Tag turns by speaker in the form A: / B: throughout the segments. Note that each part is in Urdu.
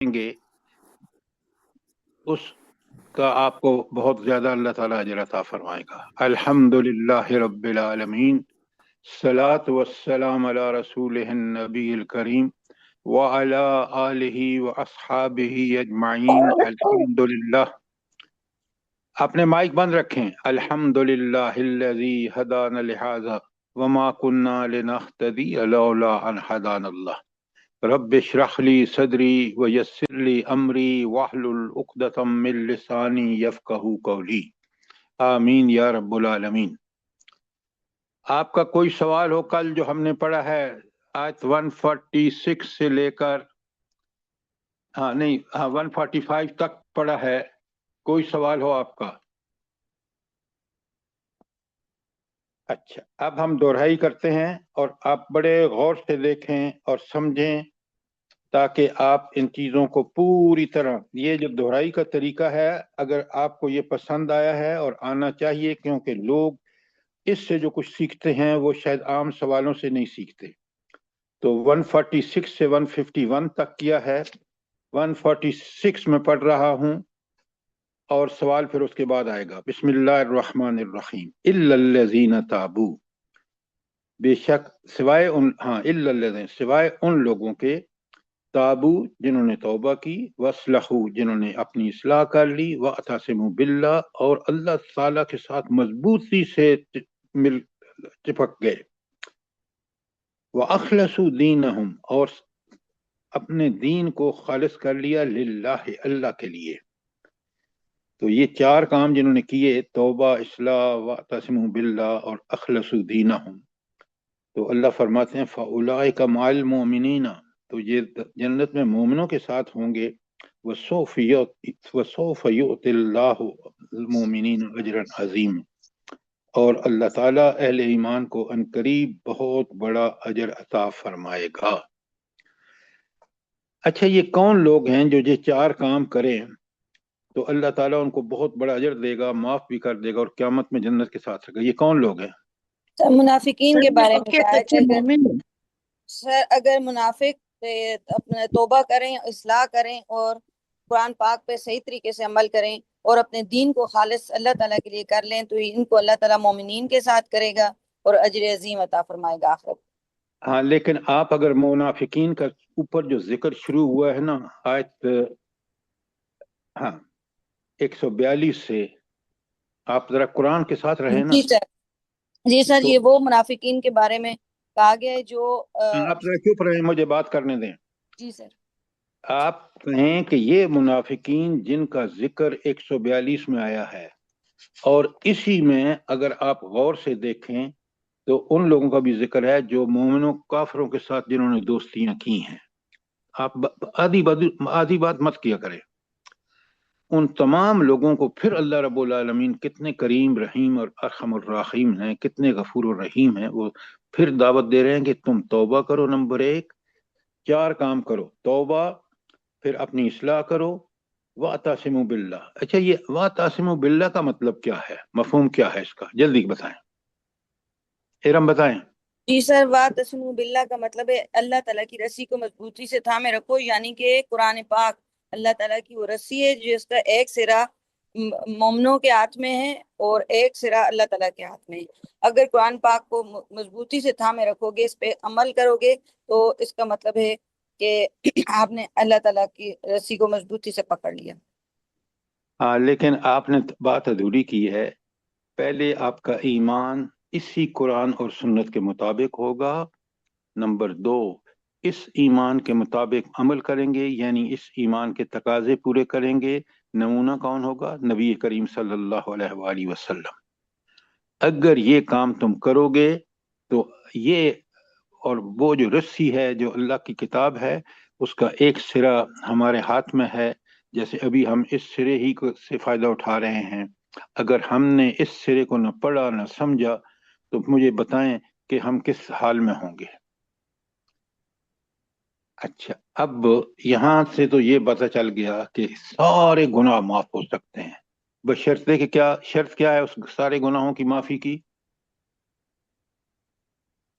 A: گے اس کا آپ کو بہت زیادہ اللہ تعالیٰ اجر عطا فرمائے گا۔ الحمدللہ رب العالمین، صلاۃ والسلام علی رسولہ النبی الکریم وعلی آلہ واصحابہ اجمعین۔ الحمدللہ، اپنے مائک بند رکھیں۔ الحمدللہ الذی ہدانا لہذا وما کنا لنہتدی لولا ان ہدانا اللہ۔ رب اشرح لی صدری ویسر لی امری واحلل عقدۃ من لسانی یفقہوا قولی، آمین یا رب العالمین۔ آپ کا کوئی سوال ہو؟ کل جو ہم نے پڑھا ہے آیت 146 سے لے کر 145 تک پڑھا ہے، کوئی سوال ہو آپ کا؟ اچھا، اب ہم دہرائی کرتے ہیں اور آپ بڑے غور سے دیکھیں اور سمجھیں تاکہ آپ ان چیزوں کو پوری طرح، یہ جو دہرائی کا طریقہ ہے اگر آپ کو یہ پسند آیا ہے اور آنا چاہیے، کیونکہ لوگ اس سے جو کچھ سیکھتے ہیں وہ شاید عام سوالوں سے نہیں سیکھتے۔ تو 146 سے 151 تک کیا ہے، 146 میں پڑھ رہا ہوں اور سوال پھر اس کے بعد آئے گا۔ بسم اللہ الرحمن الرحیم۔ الا الذین تابوا، بے شک سوائے ان لوگوں کے، تابو جنہوں نے توبہ کی، واصلحوا جنہوں نے اپنی اصلاح کر لی، واعتصموا باللہ اور اللہ تعالیٰ کے ساتھ مضبوطی سے چپک گئے، واخلصوا دینہم اور اپنے دین کو خالص کر لیا، للہ اللہ کے لیے۔ تو یہ چار کام جنہوں نے کیے، توبہ، اصلاح، واعتصموا باللہ اور اخلصوا دینہم، تو اللہ فرماتے ہیں فاولئک مع المؤمنین، تو یہ جنت میں مومنوں کے ساتھ ہوں گے، وسوف یؤت اللہ المؤمنین اجرا عظیم، اور اللہ تعالیٰ اہل ایمان کو عنقریب بہت بڑا اجر عطا فرمائے گا۔ اچھا، یہ کون لوگ ہیں جو یہ چار کام کریں تو اللہ تعالیٰ ان کو بہت بڑا اجر دے گا، معاف بھی کر دے گا اور قیامت میں جنت کے ساتھ رکھے گا؟ یہ کون لوگ ہیں؟
B: منافقین کے بارے میں کہا ہے کہ اگر منافق اپنا توبہ کریں، اصلاح کریں اور قرآن پاک پہ صحیح طریقے سے عمل کریں اور اپنے دین کو خالص اللہ تعالیٰ کے لیے کر لیں تو ان کو اللہ تعالیٰ مومنین کے ساتھ کرے گا اور اجر عظیم عطا فرمائے گا آخرت۔
A: ہاں، لیکن آپ اگر منافقین کا اوپر جو ذکر شروع ہوا ہے نا آیت 142 سے، آپ ذرا قرآن کے ساتھ رہے نا۔
B: جی سر، یہ وہ منافقین کے بارے میں کہا گیا ہے جو
A: آپ ذرا چپ رہیں، مجھے بات کرنے دیں۔
B: جی سر،
A: آپ کہیں کہ یہ منافقین جن کا ذکر 142 میں آیا ہے، اور اسی میں اگر آپ غور سے دیکھیں تو ان لوگوں کا بھی ذکر ہے جو مومنوں کافروں کے ساتھ جنہوں نے دوستیاں کی ہیں۔ آپ آدھی بات مت کیا کریں۔ ان تمام لوگوں کو پھر اللہ رب العالمین کتنے کریم رحیم اور ارحم الراحمین ہیں، کتنے غفور الرحیم ہیں، وہ پھر دعوت دے رہے ہیں کہ تم توبہ کرو، نمبر 1، چار کام کرو، توبہ، پھر اپنی اصلاح کرو، واعتصموا باللہ۔ اچھا، یہ واعتصموا باللہ کا مطلب کیا ہے، مفہوم کیا ہے اس کا؟ جلدی بتائیں، ارم بتائیں۔
B: جی سر، واعتصموا باللہ کا مطلب ہے اللہ تعالیٰ کی رسی کو مضبوطی سے تھامے رکھو، یعنی کہ قرآن پاک اللہ تعالیٰ کی وہ رسی ہے جس کا ایک سرا مومنوں کے ہاتھ میں ہے اور ایک سرا اللہ تعالیٰ کے ہاتھ میں ہے۔ اگر قرآن پاک کو مضبوطی سے تھامے رکھو گے، اس پہ عمل کرو گے، تو اس کا مطلب ہے کہ آپ نے اللہ تعالیٰ کی رسی کو مضبوطی سے پکڑ لیا۔
A: ہاں، لیکن آپ نے بات ادھوری کی ہے۔ پہلے آپ کا ایمان اسی قرآن اور سنت کے مطابق ہوگا، نمبر 2، اس ایمان کے مطابق عمل کریں گے، یعنی اس ایمان کے تقاضے پورے کریں گے۔ نمونہ کون ہوگا؟ نبی کریم صلی اللہ علیہ وآلہ وسلم۔ اگر یہ کام تم کرو گے تو یہ، اور وہ جو رسی ہے جو اللہ کی کتاب ہے اس کا ایک سرا ہمارے ہاتھ میں ہے، جیسے ابھی ہم اس سرے ہی سے فائدہ اٹھا رہے ہیں۔ اگر ہم نے اس سرے کو نہ پڑھا نہ سمجھا تو مجھے بتائیں کہ ہم کس حال میں ہوں گے۔ اچھا، اب یہاں سے تو یہ پتہ چل گیا کہ سارے گناہ معاف ہو سکتے ہیں، بشرطے کہ کیا شرط کیا ہے اس سارے گناہوں کی معافی کی؟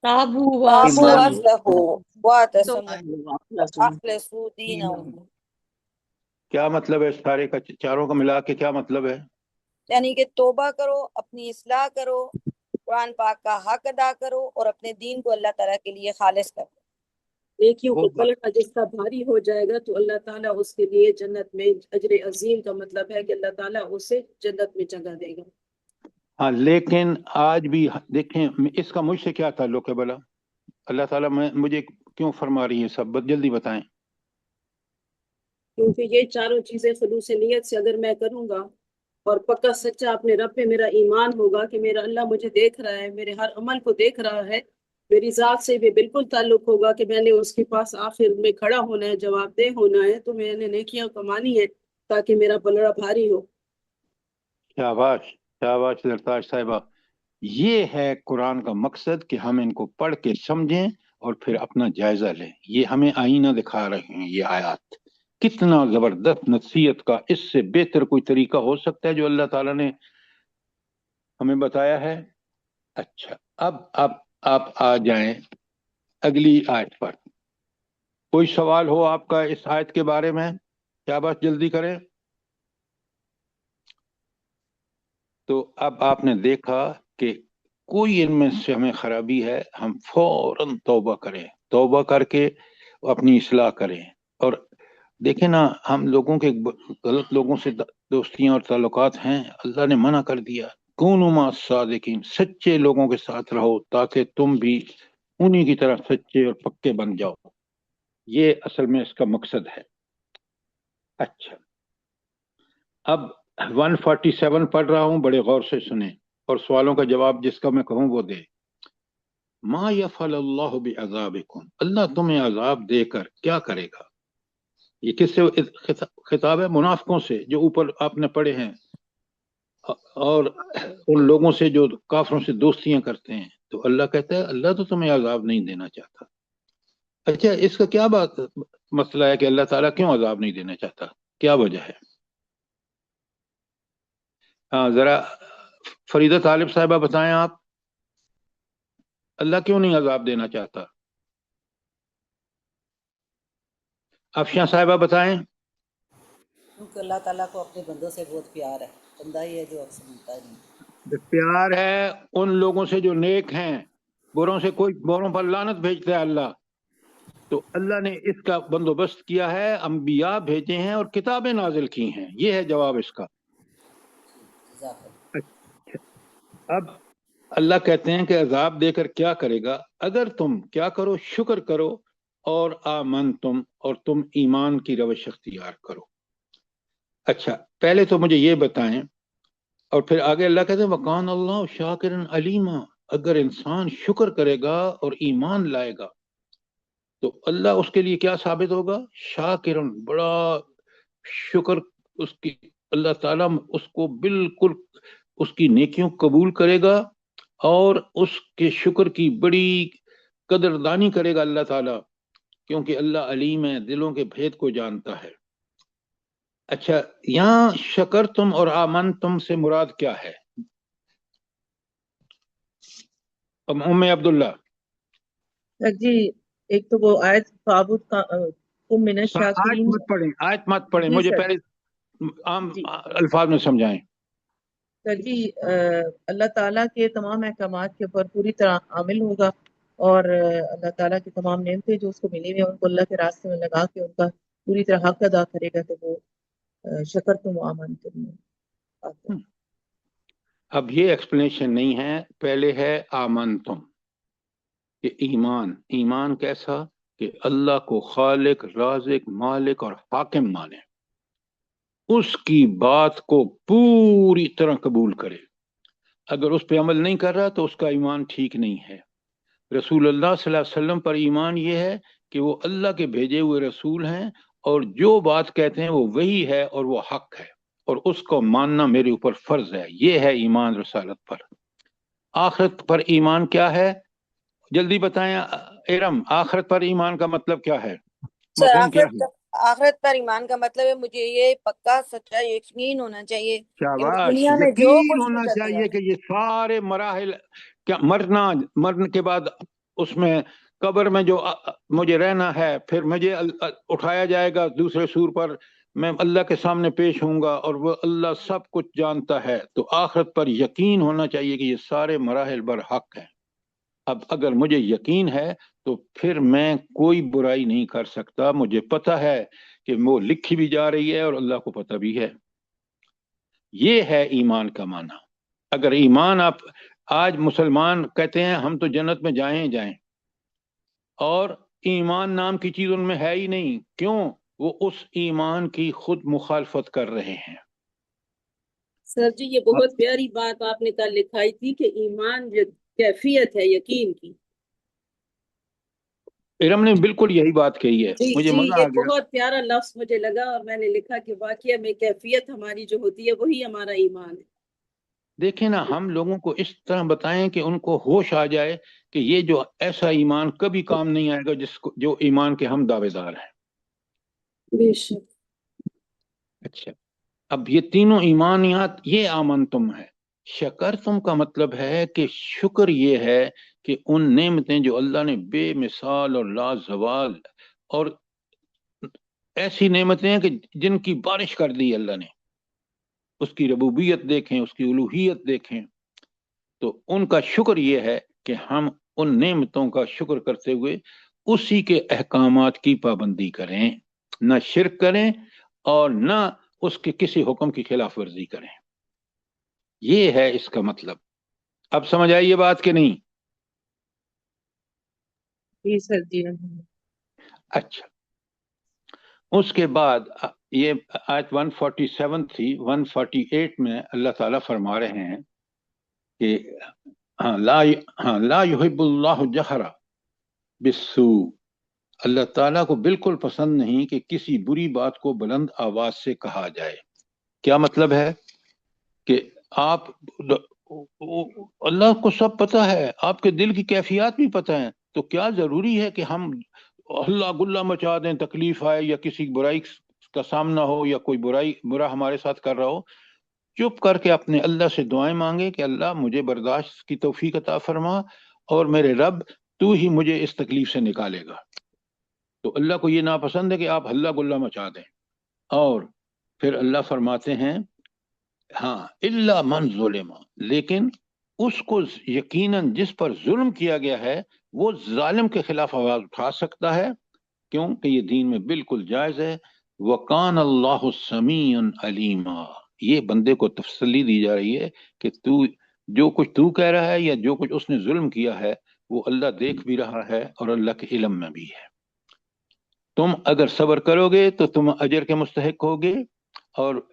B: تابوا واصلحوا واعتصموا واخلصوا دینہم۔
A: کیا مطلب ہے سارے کا، چاروں کا ملا کے کیا مطلب ہے؟
B: یعنی کہ توبہ کرو، اپنی اصلاح کرو، قرآن پاک کا حق ادا کرو اور اپنے دین کو اللہ تعالیٰ کے لیے خالص کرو۔
C: نیکیوں
A: وہ
C: کو پلڑا جس کا بھاری ہو جائے گا تو اللہ تعالیٰ اس کے لیے جنت میں اجر عظیم کا مطلب ہے کہ اللہ تعالیٰ اسے جنت میں جگہ دے گا۔
A: ہاں، لیکن آج بھی دیکھیں اس کا مجھ سے کیا تعلق ہے بھلا؟ اللہ تعالیٰ مجھے کیوں فرما رہی ہے سب؟ جلدی بتائیں۔
C: کیونکہ یہ چاروں چیزیں خلوص نیت سے اگر میں کروں گا اور پکا سچا اپنے رب پہ میرا ایمان ہوگا کہ میرا اللہ مجھے دیکھ رہا ہے، میرے ہر عمل کو دیکھ رہا ہے، میری ذات سے بھی بالکل تعلق ہوگا کہ میں نے اس کے پاس آخر میں کھڑا ہونا ہے، جواب دہ ہونا ہے، تو میں نے نیکیاں کمانی ہے تاکہ میرا پلڑا بھاری ہو۔
A: شاباش شاباش زرتاج صاحبہ، یہ ہے قرآن کا مقصد کہ ہم ان کو پڑھ کے سمجھیں اور پھر اپنا جائزہ لیں۔ یہ ہمیں آئینہ دکھا رہے ہیں یہ آیات۔ کتنا زبردست نصیحت کا، اس سے بہتر کوئی طریقہ ہو سکتا ہے جو اللہ تعالیٰ نے ہمیں بتایا ہے؟ اچھا، اب آپ آ جائیں اگلی آیت پر۔ کوئی سوال ہو آپ کا اس آیت کے بارے میں؟ کیا بات جلدی کریں۔ تو اب آپ نے دیکھا کہ کوئی ان میں سے ہمیں خرابی ہے، ہم فوراً توبہ کریں، توبہ کر کے اپنی اصلاح کریں۔ اور دیکھیں نا، ہم لوگوں کے غلط لوگوں سے دوستیاں اور تعلقات ہیں، اللہ نے منع کر دیا، کونوا مع الصادقین، سچے لوگوں کے ساتھ رہو تاکہ تم بھی انہی کی طرح سچے اور پکے بن جاؤ۔ یہ اصل میں اس کا مقصد ہے۔ اچھا، اب 147 پڑھ رہا ہوں، بڑے غور سے سنیں اور سوالوں کا جواب جس کا میں کہوں وہ دے۔ ما یفعل اللہ بعذابکم، اللہ تمہیں عذاب دے کر کیا کرے گا؟ یہ کس سے خطاب ہے؟ منافقوں سے جو اوپر آپ نے پڑھے ہیں، اور ان لوگوں سے جو کافروں سے دوستیاں کرتے ہیں۔ تو اللہ کہتا ہے اللہ تو تمہیں عذاب نہیں دینا چاہتا۔ اچھا، اس کا کیا مسئلہ ہے کہ اللہ تعالیٰ کیوں عذاب نہیں دینا چاہتا؟ کیا وجہ ہے؟ ہاں، ذرا فریدہ طالب صاحبہ بتائیں، آپ اللہ کیوں نہیں عذاب دینا چاہتا؟ افشاں صاحبہ بتائیں۔
D: کیونکہ اللہ تعالیٰ کو اپنے بندوں سے بہت پیار ہے، بندہ ہی ہے جو اکثر ملتا ہی نہیں۔
A: پیار ہے ان لوگوں سے جو نیک ہیں، بروں سے کوئی بروں پر لعنت بھیجتا ہے اللہ، تو اللہ نے اس کا بندوبست کیا ہے، انبیاء بھیجے ہیں اور کتابیں نازل کی ہیں۔ یہ ہے جواب اس کا۔ اب اللہ کہتے ہیں کہ عذاب دے کر کیا کرے گا؟ اگر تم کیا کرو، شکر کرو اور آمن تم، اور تم ایمان کی روش اختیار کرو۔ اچھا، پہلے تو مجھے یہ بتائیں، اور پھر آگے اللہ کہتے ہیں وَقَانَ اللَّهُ شَاكِرًا عَلِيمًا، اگر انسان شکر کرے گا اور ایمان لائے گا تو اللہ اس کے لیے کیا ثابت ہوگا؟ شاکرن، بڑا شکر اس کی، اللہ تعالیٰ اس کو بالکل اس کی نیکیوں قبول کرے گا اور اس کے شکر کی بڑی قدردانی کرے گا اللہ تعالیٰ، کیونکہ اللہ علیم ہے، دلوں کے بھید کو جانتا ہے۔ اچھا، یہاں شکر تم اور آمن تم سے مراد کیا ہے؟ ام عبداللہ۔
E: جی، ایک تو وہ آیت فعبد کا تم من
A: آیت
E: الشاکرین۔
A: مت پڑھیں،
E: جی
A: مجھے
E: سر،
A: پہلے عام
E: جی
A: الفاظ میں سمجھائیں۔
E: سر جی، اللہ تعالیٰ کے تمام احکامات کے اوپر پوری طرح عامل ہوگا، اور اللہ تعالیٰ کی تمام نعمتیں جو اس کو ملی ہوئی ہیں ان کو اللہ کے راستے میں لگا کے ان کا پوری طرح حق ادا کرے گا، تو وہ شکر تم و آمن تم میں آتا ہے۔
A: اب یہ ایکسپلینیشن نہیں ہے، پہلے ہے آمن تم، کہ ایمان کیسا؟ کہ اللہ کو خالق، رازق، مالک اور حاکم مانے، اس کی بات کو پوری طرح قبول کرے۔ اگر اس پہ عمل نہیں کر رہا تو اس کا ایمان ٹھیک نہیں ہے۔ رسول اللہ صلی اللہ علیہ وسلم پر ایمان یہ ہے کہ وہ اللہ کے بھیجے ہوئے رسول ہیں، اور جو بات کہتے ہیں وہ وہی ہے اور وہ حق ہے، اور اس کو ماننا میرے اوپر فرض ہے۔ یہ ہے ایمان رسالت پر۔ آخرت پر ایمان کیا ہے؟ جلدی بتائیں ارم، آخرت پر ایمان کا مطلب کیا ہے؟
B: سر،
A: مفہوم کیا ہے؟
B: آخرت پر ایمان کا مطلب ہے مجھے یہ پکا سچا یقین ہونا چاہیے کہ میں
A: شاباش،
B: دنیا میں جو
A: یقین
B: کچھ بھی
A: ہونا
B: کر
A: چاہیے
B: رہا
A: کہ یہ سارے مراحل، کیا مرنے کے بعد اس میں قبر میں جو مجھے رہنا ہے، پھر مجھے اٹھایا جائے گا دوسرے سور پر، میں اللہ کے سامنے پیش ہوں گا اور وہ اللہ سب کچھ جانتا ہے، تو آخرت پر یقین ہونا چاہیے کہ یہ سارے مراحل برحق ہیں۔ اب اگر مجھے یقین ہے تو پھر میں کوئی برائی نہیں کر سکتا، مجھے پتہ ہے کہ وہ لکھی بھی جا رہی ہے اور اللہ کو پتہ بھی ہے۔ یہ ہے ایمان کا معنی۔ اگر ایمان آپ آج مسلمان کہتے ہیں ہم تو جنت میں جائیں جائیں، اور ایمان نام کی چیز ان میں ہے ہی نہیں، کیوں؟ وہ اس ایمان کی خود مخالفت کر رہے ہیں۔
C: سر جی یہ بہت پیاری بات آپ نے کل لکھائی تھی کہ ایمان جو کیفیت ہے یقین کی۔
A: ارم نے بالکل یہی بات کہی ہے،
C: جی
A: مجھے
C: جی
A: مزہ
C: یہ
A: آ گیا۔
C: بہت پیارا لفظ مجھے لگا، اور میں نے لکھا کہ واقعہ میں کیفیت ہماری جو ہوتی ہے وہی ہمارا ایمان ہے۔
A: دیکھیں نا، ہم لوگوں کو اس طرح بتائیں کہ ان کو ہوش آ جائے کہ یہ جو ایسا ایمان کبھی کام نہیں آئے گا جو ایمان کے ہم دعوے دار ہیں۔
C: بے شک۔
A: اچھا، اب یہ تینوں ایمانیات یہ آمن تم ہے۔ شکر تم کا مطلب ہے کہ شکر یہ ہے کہ ان نعمتیں جو اللہ نے بے مثال اور لازوال اور ایسی نعمتیں ہیں کہ جن کی بارش کر دی اللہ نے، اس کی ربوبیت دیکھیں، اس کی الوہیت دیکھیں، تو ان کا شکر یہ ہے کہ ہم ان نعمتوں کا شکر کرتے ہوئے اسی کے احکامات کی پابندی کریں، نہ شرک کریں اور نہ اس کے کسی حکم کی خلاف ورزی کریں۔ یہ ہے اس کا مطلب۔ اب سمجھ آئی یہ بات کہ نہیں؟
E: جی سر جی۔
A: اچھا، اس کے بعد یہ آیت 147 تھی، 148 میں اللہ تعالیٰ فرما رہے ہیں کہ لا یحب اللہ جہرا بالسوء، اللہ تعالیٰ کو بالکل پسند نہیں کہ کسی بری بات کو بلند آواز سے کہا جائے۔ کیا مطلب ہے؟ کہ آپ اللہ کو سب پتہ ہے، آپ کے دل کی کیفیات بھی پتہ ہیں، تو کیا ضروری ہے کہ ہم ہلا گلا مچا دیں، تکلیف آئے یا کسی برائی کا سامنا ہو یا کوئی برا ہمارے ساتھ کر رہا ہو، چپ کر کے اپنے اللہ سے دعائیں مانگے کہ اللہ مجھے برداشت کی توفیق عطا فرما، اور میرے رب تو ہی مجھے اس تکلیف سے نکالے گا۔ تو اللہ کو یہ ناپسند ہے کہ آپ ہلا گلا مچا دیں۔ اور پھر اللہ فرماتے ہیں ہاں الا من ظلم، لیکن اس کو یقیناً جس پر ظلم کیا گیا ہے وہ ظالم کے خلاف آواز اٹھا سکتا ہے، کیونکہ یہ دین میں بالکل جائز ہے۔ وَقَانَ اللَّهُ سَمِيعًا عَلِيمًا، یہ بندے کو تسلی دی جا رہی ہے کہ جو کچھ تو کہہ رہا ہے یا جو کچھ اس نے ظلم کیا ہے وہ اللہ دیکھ بھی رہا ہے اور اللہ کے علم میں بھی ہے۔ تم اگر صبر کرو گے تو تم اجر کے مستحق ہوگے، اور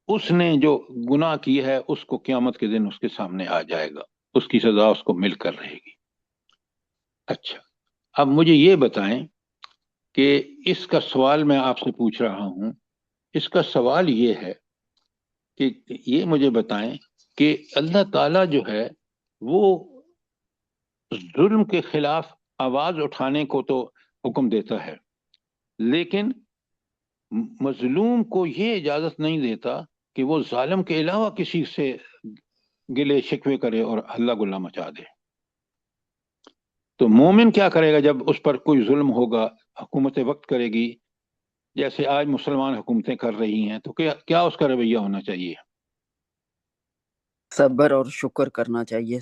A: اس نے جو گناہ کی ہے اس کو قیامت کے دن اس کے سامنے آ جائے گا، اس کی سزا اس کو مل کر رہے گی۔ اچھا، اب مجھے یہ بتائیں کہ اس کا سوال میں آپ سے پوچھ رہا ہوں، اس کا سوال یہ ہے کہ یہ مجھے بتائیں کہ اللہ تعالیٰ جو ہے وہ ظلم کے خلاف آواز اٹھانے کو تو حکم دیتا ہے، لیکن مظلوم کو یہ اجازت نہیں دیتا کہ وہ ظالم کے علاوہ کسی سے گلے شکوے کرے اور ہلا گلا مچا دے۔ تو مومن کیا کرے گا جب اس پر کوئی ظلم ہوگا، حکومت وقت کرے گی جیسے آج مسلمان حکومتیں کر رہی ہیں، تو کیا اس کا رویہ ہونا چاہیے؟
F: صبر اور شکر کرنا چاہیے۔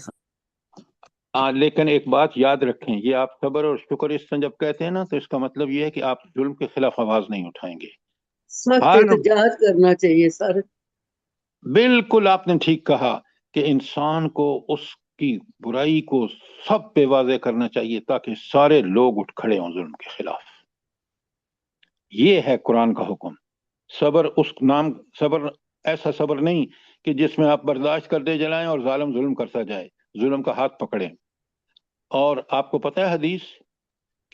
A: لیکن ایک بات یاد رکھیں، یہ آپ صبر اور شکر اس طرح جب کہتے ہیں نا تو اس کا مطلب یہ ہے کہ آپ ظلم کے خلاف آواز نہیں اٹھائیں گے۔
C: سخت احتجاج کرنا چاہیے سر۔
A: بالکل آپ نے ٹھیک کہا کہ انسان کو اس کی برائی کو سب پہ واضح کرنا چاہیے تاکہ سارے لوگ اٹھ کھڑے ہوں ظلم کے خلاف۔ یہ ہے قرآن کا حکم۔ صبر صبر ایسا صبر نہیں کہ جس میں آپ برداشت کرتے جلائیں اور ظالم ظلم کرتا جائے، ظلم کا ہاتھ پکڑیں۔ اور آپ کو پتہ ہے حدیث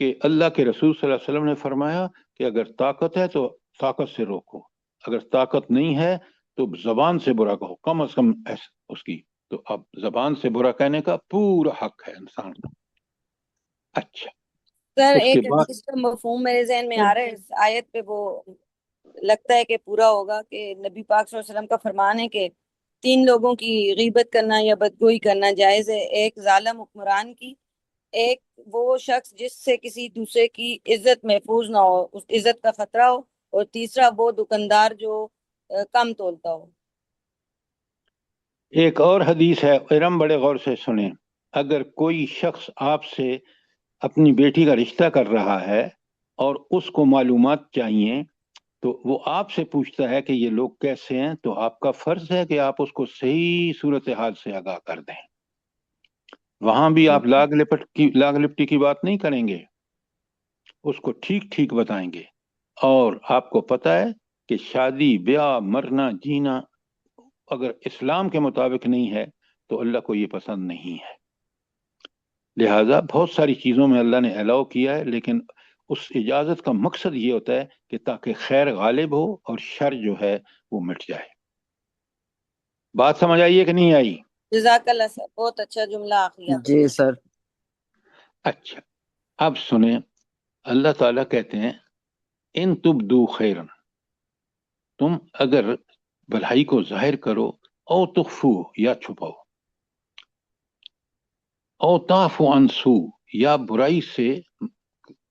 A: کہ اللہ کے رسول صلی اللہ علیہ وسلم نے فرمایا کہ اگر طاقت ہے تو طاقت سے روکو، اگر طاقت نہیں ہے تو زبان سے برا کہو، کم از کم اس کی۔ تو اب زبان سے برا کہنے کا پورا حق ہے انسان کو۔ اچھا،
B: سر
A: اس کے
B: ایک
A: بعد
B: حدیث کا مفہوم میرے ذہن میں آ رہا ہے اس آیت پہ، وہ لگتا ہے کہ پورا ہوگا کہ نبی پاک صلی اللہ علیہ وسلم کا فرمان ہے کہ 3 لوگوں کی غیبت کرنا یا بدگوئی کرنا جائز ہے، ایک ظالم حکمران کی، ایک وہ شخص جس سے کسی دوسرے کی عزت محفوظ نہ ہو، اس عزت کا خطرہ ہو، اور تیسرا وہ دکاندار جو کم تولتا ہو۔
A: ایک اور حدیث ہے، ارم بڑے غور سے سنیں، اگر کوئی شخص آپ سے اپنی بیٹی کا رشتہ کر رہا ہے اور اس کو معلومات چاہیے تو وہ آپ سے پوچھتا ہے کہ یہ لوگ کیسے ہیں، تو آپ کا فرض ہے کہ آپ اس کو صحیح صورتحال سے آگاہ کر دیں۔ وہاں بھی آپ لاگ لپٹی کی بات نہیں کریں گے، اس کو ٹھیک ٹھیک بتائیں گے۔ اور آپ کو پتہ ہے کہ شادی بیاہ مرنا جینا اگر اسلام کے مطابق نہیں ہے تو اللہ کو یہ پسند نہیں ہے۔ لہٰذا بہت ساری چیزوں میں اللہ نے الاؤ کیا ہے، لیکن اس اجازت کا مقصد یہ ہوتا ہے کہ تاکہ خیر غالب ہو اور شر جو ہے وہ مٹ جائے۔ بات سمجھ آئیے کہ نہیں آئی؟
B: جزاک اللہ سر، بہت اچھا جملہ آخری آپ نے۔
F: جی سر۔
A: اچھا اب سنیں، اللہ تعالیٰ کہتے ہیں ان تبدو خیرن، تم اگر بھلائی کو ظاہر کرو، او تخفو یا چھپاؤ، او تعفو عن سوء یا برائی سے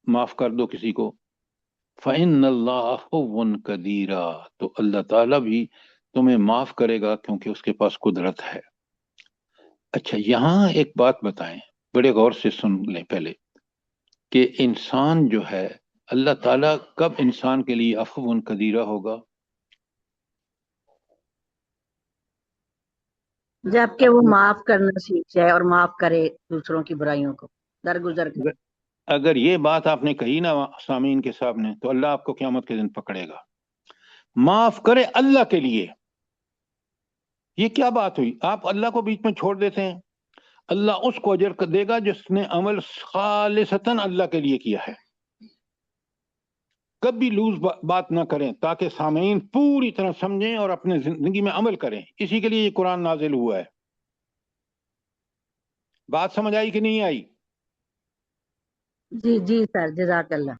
A: معاف کر دو کسی کو، فإن اللہ عفو قدیرا، تو اللہ تعالیٰ بھی تمہیں معاف کرے گا کیونکہ اس کے پاس قدرت ہے۔ اچھا یہاں ایک بات بتائیں، بڑے غور سے سن لیں پہلے، کہ انسان جو ہے اللہ تعالیٰ کب انسان کے لیے عفو قدیرہ ہوگا؟
G: جبکہ وہ معاف کرنا سیکھ جائے اور معاف کرے دوسروں کی برائیوں کو، درگزر کرے۔
A: اگر یہ بات آپ نے کہی نا سامعین کے سامنے، تو اللہ آپ کو قیامت کے دن پکڑے گا۔ معاف کرے اللہ کے لیے، یہ کیا بات ہوئی؟ آپ اللہ کو بیچ میں چھوڑ دیتے ہیں۔ اللہ اس کو اجر دے گا جس نے عمل خالصتاً اللہ کے لیے کیا ہے۔ کبھی لوز بات نہ کریں تاکہ سامعین پوری طرح سمجھیں اور اپنے زندگی میں عمل کریں، اسی کے لیے یہ قرآن نازل ہوا ہے۔ بات سمجھ آئی کہ نہیں آئی؟
G: جی جی سر، جزاک اللہ۔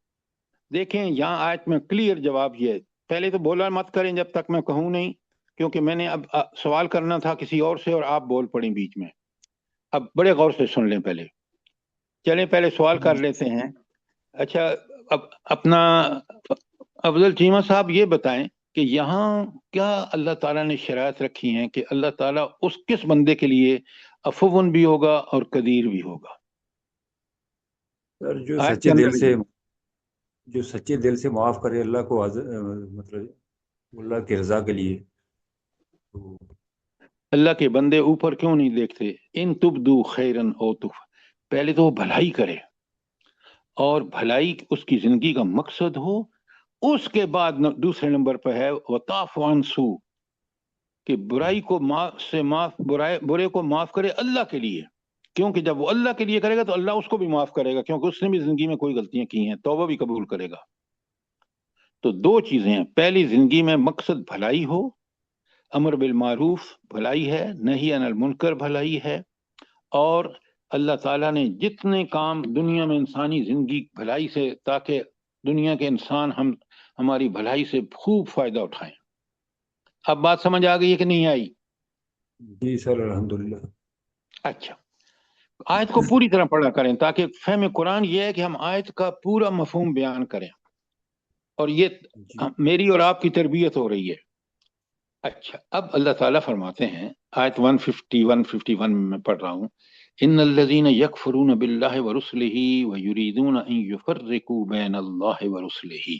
A: دیکھیں یہاں آیت میں کلیئر جواب یہ ہے۔ پہلے تو بولا مت کریں جب تک میں کہوں نہیں، کیونکہ میں نے اب سوال کرنا تھا کسی اور سے اور آپ بول پڑیں بیچ میں۔ اب بڑے غور سے سن لیں پہلے، چلیں پہلے سوال کر لیتے ہیں۔ اچھا اب اپنا افضل چیمہ صاحب یہ بتائیں کہ یہاں کیا اللہ تعالیٰ نے شرائط رکھی ہیں کہ اللہ تعالیٰ اس کس بندے کے لیے عفو بھی ہوگا اور قدیر بھی ہوگا؟
H: سر جو
A: آیت
H: سچے
A: کے
H: دل
A: اندر
H: سے معاف کرے اللہ کو مطلب اللہ کی رضا کے لیے، تو
A: اللہ کے بندے اوپر کیوں نہیں دیکھتے؟ ان تبدو خیرن او تخ، پہلے تو وہ بھلائی کرے اور بھلائی اس کی زندگی کا مقصد ہو، اس کے بعد دوسرے نمبر پہ ہے وَتَعْفُ عَنْ سُوءٍ، کہ برائی کو برے کو معاف کرے اللہ کے لیے، کیونکہ جب وہ اللہ کے لیے کرے گا تو اللہ اس کو بھی معاف کرے گا، کیونکہ اس نے بھی زندگی میں کوئی غلطیاں کی ہیں، توبہ بھی قبول کرے گا۔ تو دو چیزیں ہیں، پہلی زندگی میں مقصد بھلائی ہو، امر بالمعروف بھلائی ہے، نہی عن المنکر بھلائی ہے، اور اللہ تعالیٰ نے جتنے کام دنیا میں انسانی زندگی بھلائی سے، تاکہ دنیا کے انسان ہماری بھلائی سے خوب فائدہ اٹھائیں۔ اب بات سمجھ آ گئی ہے کہ نہیں آئی؟
H: جی سر الحمدللہ۔
A: اچھا آیت کو پوری طرح پڑھا کریں تاکہ فہم قرآن یہ ہے کہ ہم آیت کا پورا مفہوم بیان کریں، اور یہ میری اور آپ کی تربیت ہو رہی ہے۔ اچھا اب اللہ تعالیٰ فرماتے ہیں آیت 151 میں پڑھ رہا ہوں، ان الذین یکفرون باللہ ورسلہ ویریدون ان یفرقوا بین اللہ ورسلہ۔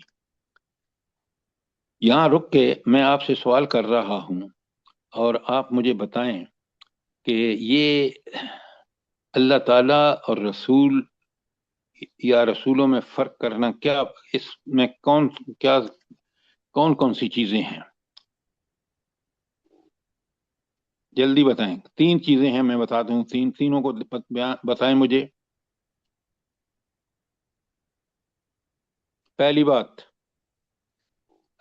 A: یہاں رک کے میں آپ سے سوال کر رہا ہوں اور آپ مجھے بتائیں کہ یہ اللہ تعالیٰ اور رسول یا رسولوں میں فرق کرنا کیا، اس میں کون سی چیزیں ہیں؟ جلدی بتائیں، 3 چیزیں ہیں، میں بتا دوں، تینوں کو بتائیں مجھے۔ پہلی بات،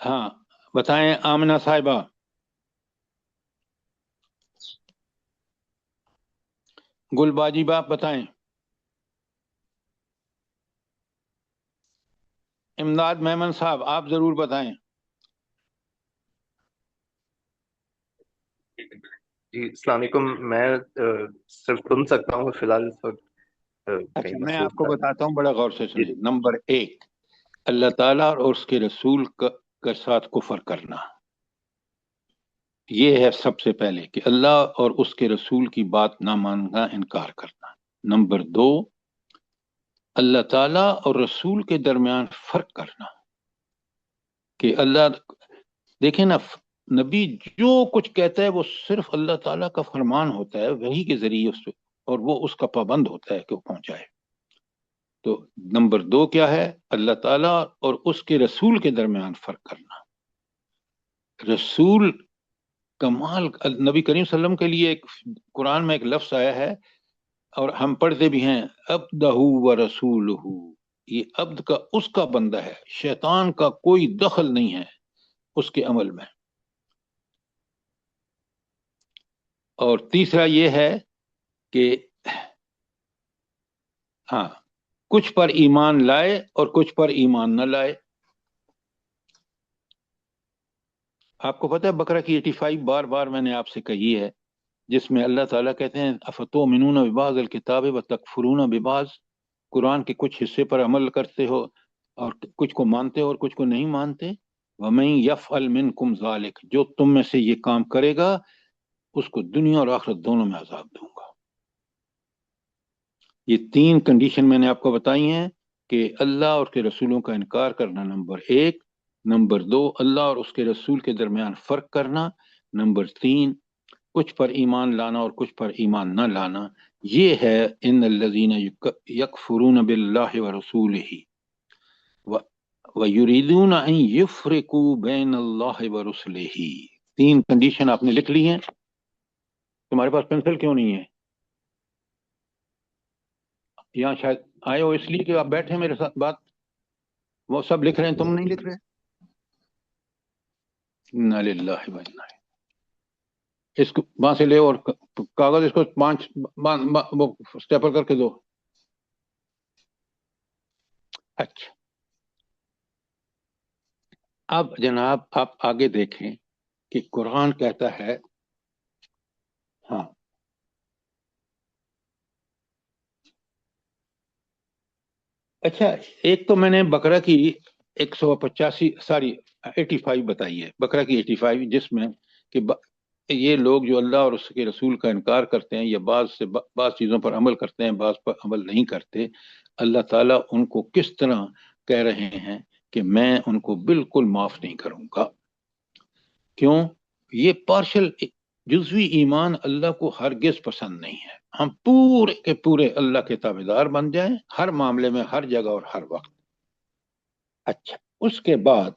A: ہاں بتائیں آمنہ صاحبہ۔ گل باجی باپ بتائیں۔ امداد میمن صاحب آپ ضرور بتائیں۔
I: جی السلام علیکم، میں صرف سن سکتا ہوں فی الحال اس وقت
A: اچھا
I: کہیں
A: میں
I: مصروف
A: آپ کو
I: تھا۔
A: بتاتا ہوں، بڑا غور سے
I: جی
A: سنیں۔ نمبر 1، اللہ تعالیٰ اور اس کے رسول کا کے ساتھ کفر کرنا. یہ ہے سب سے پہلے کہ اللہ اور اس کے رسول کی بات نہ ماننا، انکار کرنا. نمبر 2، اللہ تعالیٰ اور رسول کے درمیان فرق کرنا کہ اللہ، دیکھیں نا، نبی جو کچھ کہتا ہے وہ صرف اللہ تعالیٰ کا فرمان ہوتا ہے، وحی کے ذریعے اس اور وہ اس کا پابند ہوتا ہے کہ وہ پہنچائے. تو نمبر 2 کیا ہے؟ اللہ تعالیٰ اور اس کے رسول کے درمیان فرق کرنا. رسول کمال، نبی کریم صلی اللہ علیہ وسلم کے لیے ایک قرآن میں ایک لفظ آیا ہے اور ہم پڑھتے بھی ہیں، عبدہ و رسولہ. یہ عبد کا، اس کا بندہ ہے، شیطان کا کوئی دخل نہیں ہے اس کے عمل میں. اور تیسرا یہ ہے کہ ہاں، کچھ پر ایمان لائے اور کچھ پر ایمان نہ لائے. آپ کو پتہ ہے بقرہ کی 85 بار بار میں نے آپ سے کہی ہے، جس میں اللہ تعالیٰ کہتے ہیں افتؤمنون ببعض الکتاب وتکفرون ببعض، قرآن کے کچھ حصے پر عمل کرتے ہو اور کچھ کو مانتے ہو اور کچھ کو نہیں مانتے. ومن یفعل منکم ذلک، جو تم میں سے یہ کام کرے گا اس کو دنیا اور آخرت دونوں میں عذاب دوں گا. یہ 3 کنڈیشن میں نے آپ کو بتائی ہیں کہ اللہ اور کے رسولوں کا انکار کرنا نمبر 1، نمبر 2 اللہ اور اس کے رسول کے درمیان فرق کرنا، نمبر 3 کچھ پر ایمان لانا اور کچھ پر ایمان نہ لانا. یہ ہے ان الذین یکفرون باللہ ورسولہ ویریدون ان یفرقوا بین اللہ ورسلہ. 3 کنڈیشن آپ نے لکھ لی ہیں. تمہارے پاس پینسل کیوں نہیں ہے؟ یہاں شاید آئے ہو اس لیے کہ آپ بیٹھے میرے ساتھ بات، وہ سب لکھ رہے ہیں، تم نہیں لکھ رہے. انا للہ و انا الیہ. اس کو وہاں سے لے اور کاغذ اس کو 5 وہ اسٹیپل کر کے دو. اچھا، اب جناب آپ آگے دیکھیں کہ قرآن کہتا ہے، ہاں اچھا، ایک تو میں نے بقرہ کی 85 بتائی ہے، بقرہ کی 85، جس میں کہ یہ لوگ جو اللہ اور اس کے رسول کا انکار کرتے ہیں یا بعض چیزوں پر عمل کرتے ہیں، بعض پر عمل نہیں کرتے، اللہ تعالیٰ ان کو کس طرح کہہ رہے ہیں کہ میں ان کو بالکل معاف نہیں کروں گا. کیوں؟ یہ پارشل جزوی ایمان اللہ کو ہرگز پسند نہیں ہے. ہم پورے کے پورے اللہ کے تابعدار بن جائیں ہر معاملے میں، ہر جگہ اور ہر وقت. اچھا، اس کے بعد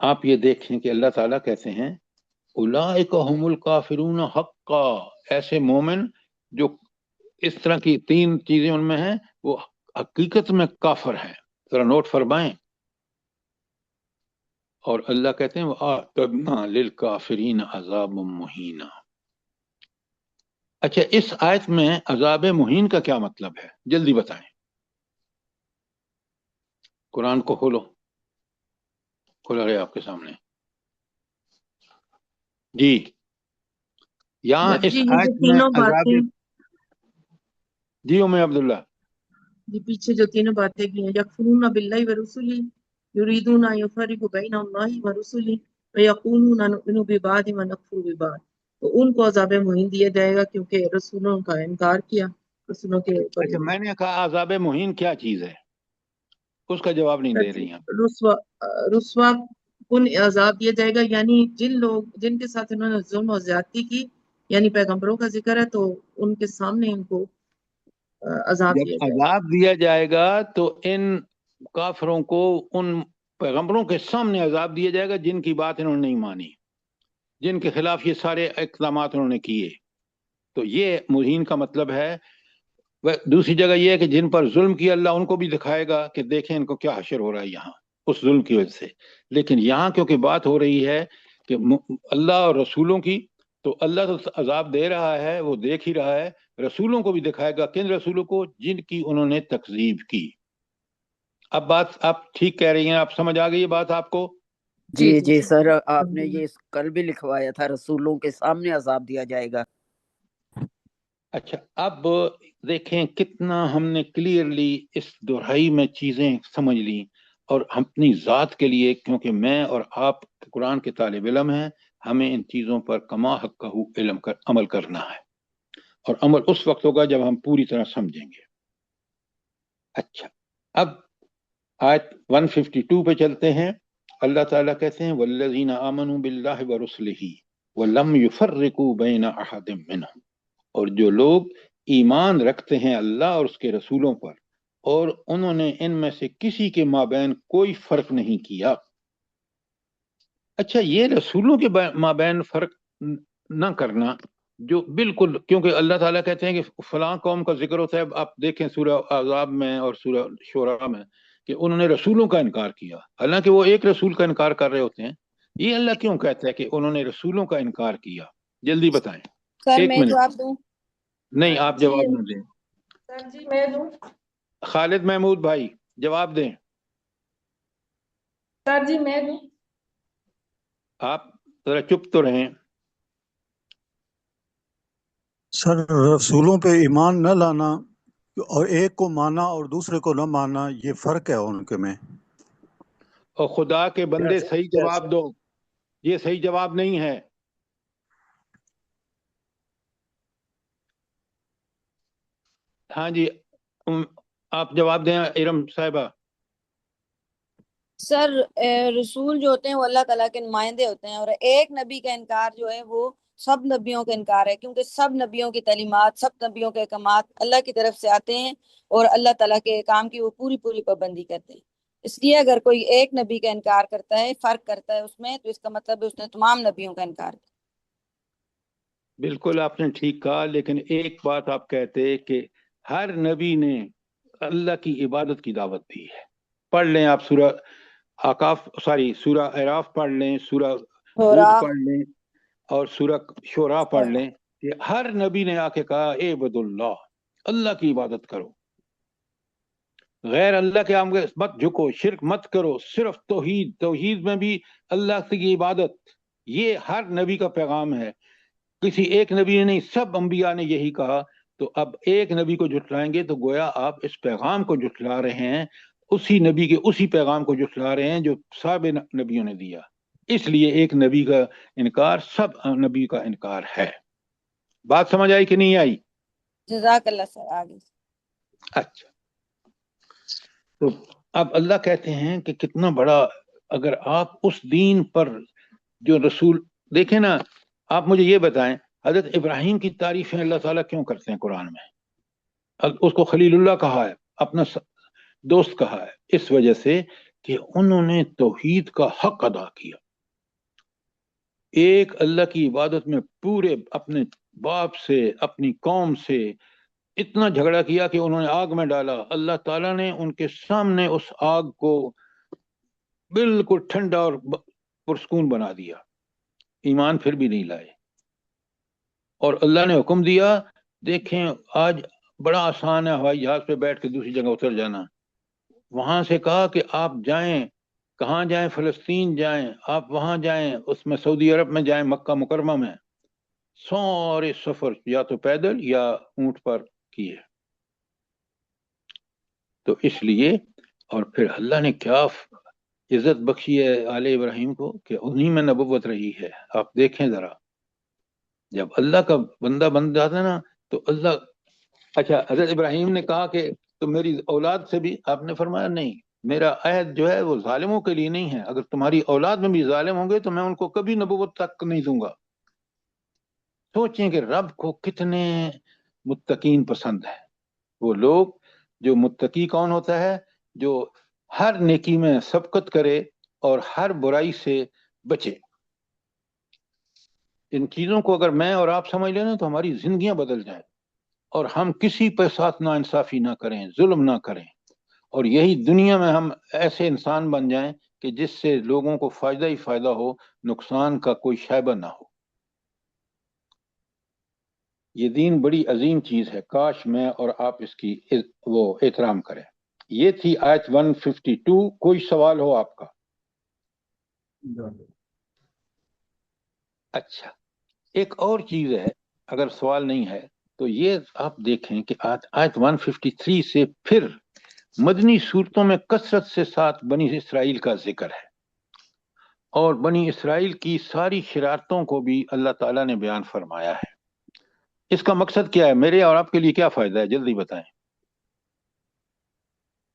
A: آپ یہ دیکھیں کہ اللہ تعالیٰ کہتے ہیں اولئک هم الکافرون حقا، ایسے مومن جو اس طرح کی 3 چیزیں ان میں ہیں وہ حقیقت میں کافر ہیں. ذرا نوٹ فرمائیں. اور اللہ کہتے ہیں وَأَعْتَدْنَا لِلْكَافِرِينَ عَذَابًا مُهِينًا. اچھا، اس آیت میں عذاب مہین کا کیا مطلب ہے؟ جلدی بتائیں. قرآن کو کھولو، کھولا گیا آپ کے سامنے. جی، یہاں اس
E: جی، یہ جو
A: آیت میں
E: تینوں
A: عذاب،
E: باتیں،
A: جی ام عبداللہ،
E: جی پیچھے جو تینوں باتیں کی ہیں، یکفرون باللہ ورسلہ، یریدون ان یفرقوا بین اللہ ورسلہ ویقولون نؤمن ببعض ونکفر ببعض، تو ان کو عذاب مہین دیا جائے گا کیونکہ رسولوں کا انکار کیا، رسولوں کے اوپر
A: اچھا میں نے کہا عذاب مہین کیا چیز ہے، اس کا جواب نہیں دے رہی ہیں.
E: رسوا کن عذاب دیا جائے گا، یعنی جن کے ساتھ انہوں نے ظلم و زیادتی کی، یعنی پیغمبروں کا ذکر ہے، تو ان کے سامنے ان کو عذاب
A: جب
E: دیا جائے گا.
A: عذاب دیا جائے گا تو ان کافروں کو ان پیغمبروں کے سامنے عذاب دیا جائے گا جن کی بات انہوں نے نہیں مانی، جن کے خلاف یہ سارے اقدامات انہوں نے کیے. تو یہ مہین کا مطلب ہے. دوسری جگہ یہ ہے کہ جن پر ظلم کیا اللہ ان کو بھی دکھائے گا کہ دیکھیں ان کو کیا حشر ہو رہا ہے یہاں اس ظلم کی وجہ سے. لیکن یہاں کیونکہ بات ہو رہی ہے کہ اللہ اور رسولوں کی، تو اللہ تو عذاب دے رہا ہے، وہ دیکھ ہی رہا ہے، رسولوں کو بھی دکھائے گا. کن رسولوں کو؟ جن کی انہوں نے تکذیب کی. اب بات آپ ٹھیک کہہ رہی ہیں، آپ سمجھ آ گئی یہ بات آپ کو؟
F: جی جی سر، آپ نے یہ کل بھی لکھوایا تھا، رسولوں کے سامنے عذاب دیا جائے گا.
A: اچھا، اب دیکھیں کتنا ہم نے کلیئرلی اس دہرائی میں چیزیں سمجھ لی. اور ہم اپنی ذات کے لیے، کیونکہ میں اور آپ قرآن کے طالب علم ہیں، ہمیں ان چیزوں پر کما حق عمل کرنا ہے، اور عمل اس وقت ہوگا جب ہم پوری طرح سمجھیں گے۔ اچھا، اب آیت 152 پہ چلتے ہیں۔ اللہ تعالیٰ کہتے ہیں والذین آمنوا باللہ ورسلہ ولم یفرقوا بین احد منہم، اور جو لوگ ایمان رکھتے ہیں اللہ اور اس کے رسولوں پر، اور انہوں نے ان میں سے کسی کے مابین کوئی فرق نہیں کیا۔ اچھا، یہ رسولوں کے مابین فرق نہ کرنا جو بالکل، کیونکہ اللہ تعالیٰ کہتے ہیں کہ فلاں قوم کا ذکر ہوتا ہے، آپ دیکھیں سورہ احزاب میں اور سورہ شورا میں، کہ انہوں نے رسولوں کا انکار کیا، حالانکہ وہ ایک رسول کا انکار کر رہے ہوتے ہیں۔ یہ اللہ کیوں کہتا ہے کہ انہوں نے رسولوں کا انکار کیا؟ جلدی بتائیں۔
B: سر
A: ایک
B: میں
A: منٹ،
B: جواب دوں؟
A: نہیں آپ جواب نہ دیں،
C: سر جی میں دوں؟
A: خالد محمود بھائی جواب دیں۔
C: سر جی میں دوں؟
A: آپ ذرا چپ تو رہیں۔
J: سر، رسولوں پہ ایمان نہ لانا اور ایک کو مانا اور دوسرے کو نہ مانا، یہ فرق ہے ان کے میں۔
A: اور خدا کے بندے صحیح جواب دو، یہ صحیح جواب نہیں ہے۔ ہاں جی، آپ جواب دیں ارم صاحبہ۔
B: سر رسول جو ہوتے ہیں وہ اللہ تعالیٰ کے نمائندے ہوتے ہیں، اور ایک نبی کا انکار جو ہے وہ سب نبیوں کا انکار ہے، کیونکہ سب نبیوں کی تعلیمات، سب نبیوں کے احکامات اللہ کی طرف سے آتے ہیں، اور اللہ تعالیٰ کے کام کی وہ پوری پابندی کرتے ہیں۔ اس لیے اگر کوئی ایک نبی کا انکار کرتا ہے، فرق کرتا ہے اس میں، تو اس کا مطلب ہے اس نے تمام نبیوں کا انکار کیا۔
A: بالکل آپ نے ٹھیک کہا، لیکن ایک بات آپ کہتے کہ ہر نبی نے اللہ کی عبادت کی دعوت دی ہے۔ پڑھ لیں آپ سورہ اعراف پڑھ لیں، سورہ ہود پڑھ لیں، اور سورہ شورا پڑھ لیں، کہ ہر نبی نے آ کے کہا اعبد اللہ، اللہ کی عبادت کرو، غیر اللہ کے آگے مت جھکو، شرک مت کرو، صرف توحید میں بھی اللہ کی عبادت، یہ ہر نبی کا پیغام ہے۔ کسی ایک نبی نے نہیں، سب انبیاء نے یہی کہا۔ تو اب ایک نبی کو جھٹلائیں گے تو گویا آپ اس پیغام کو جھٹلا رہے ہیں، اسی نبی کے اسی پیغام کو جھٹلا رہے ہیں جو سابق نبیوں نے دیا۔ اس لیے ایک نبی کا انکار سب نبی کا انکار ہے۔ بات سمجھ آئی کہ نہیں آئی؟
B: جزاک اللہ سر، آگے۔
A: اچھا، تو اب اللہ کہتے ہیں کہ کتنا بڑا، اگر آپ اس دین پر جو رسول، دیکھیں نا، آپ مجھے یہ بتائیں حضرت ابراہیم کی تعریفیں اللہ تعالیٰ کیوں کرتے ہیں قرآن میں؟ اس کو خلیل اللہ کہا ہے، اپنا دوست کہا ہے، اس وجہ سے کہ انہوں نے توحید کا حق ادا کیا، ایک اللہ کی عبادت میں پورے اپنے باپ سے، اپنی قوم سے اتنا جھگڑا کیا کہ انہوں نے آگ میں ڈالا، اللہ تعالیٰ نے ان کے سامنے اس آگ کو بالکل ٹھنڈا اور پرسکون بنا دیا، ایمان پھر بھی نہیں لائے۔ اور اللہ نے حکم دیا، دیکھیں آج بڑا آسان ہے ہوائی جہاز پہ بیٹھ کے دوسری جگہ اتر جانا، وہاں سے کہا کہ آپ جائیں، کہاں جائیں؟ فلسطین جائیں، آپ وہاں جائیں، اس میں سعودی عرب میں جائیں، مکہ مکرمہ میں، سارے سفر یا تو پیدل یا اونٹ پر کیے۔ تو اس لیے، اور پھر اللہ نے کیا عزت بخشی ہے آل ابراہیم کو کہ انہی میں نبوت رہی ہے۔ آپ دیکھیں ذرا، جب اللہ کا بندہ بن جاتا ہے نا تو اللہ، اچھا حضرت ابراہیم نے کہا کہ تو میری اولاد سے بھی، آپ نے فرمایا نہیں، میرا عہد جو ہے وہ ظالموں کے لیے نہیں ہے، اگر تمہاری اولاد میں بھی ظالم ہوں گے تو میں ان کو کبھی نبوت تک نہیں دوں گا۔ سوچیں کہ رب کو کتنے متقین پسند ہے، وہ لوگ جو متقی کون ہوتا ہے؟ جو ہر نیکی میں سبقت کرے اور ہر برائی سے بچے۔ ان چیزوں کو اگر میں اور آپ سمجھ لیں نا تو ہماری زندگیاں بدل جائیں، اور ہم کسی پہ ساتھ نا انصافی نہ کریں، ظلم نہ کریں، اور یہی دنیا میں ہم ایسے انسان بن جائیں کہ جس سے لوگوں کو فائدہ ہی فائدہ ہو، نقصان کا کوئی شائبہ نہ ہو۔ یہ دین بڑی عظیم چیز ہے، کاش میں اور آپ اس کی وہ احترام کریں۔ یہ تھی آیت 152۔ کوئی سوال ہو آپ کا؟ اچھا، ایک اور چیز ہے، اگر سوال نہیں ہے تو یہ آپ دیکھیں کہ آیت 153 سے پھر مدنی صورتوں میں کثرت سے ساتھ بنی اسرائیل کا ذکر ہے، اور بنی اسرائیل کی ساری شرارتوں کو بھی اللہ تعالیٰ نے بیان فرمایا ہے۔ اس کا مقصد کیا ہے؟ میرے اور آپ کے لیے کیا فائدہ ہے؟ جلدی بتائیں۔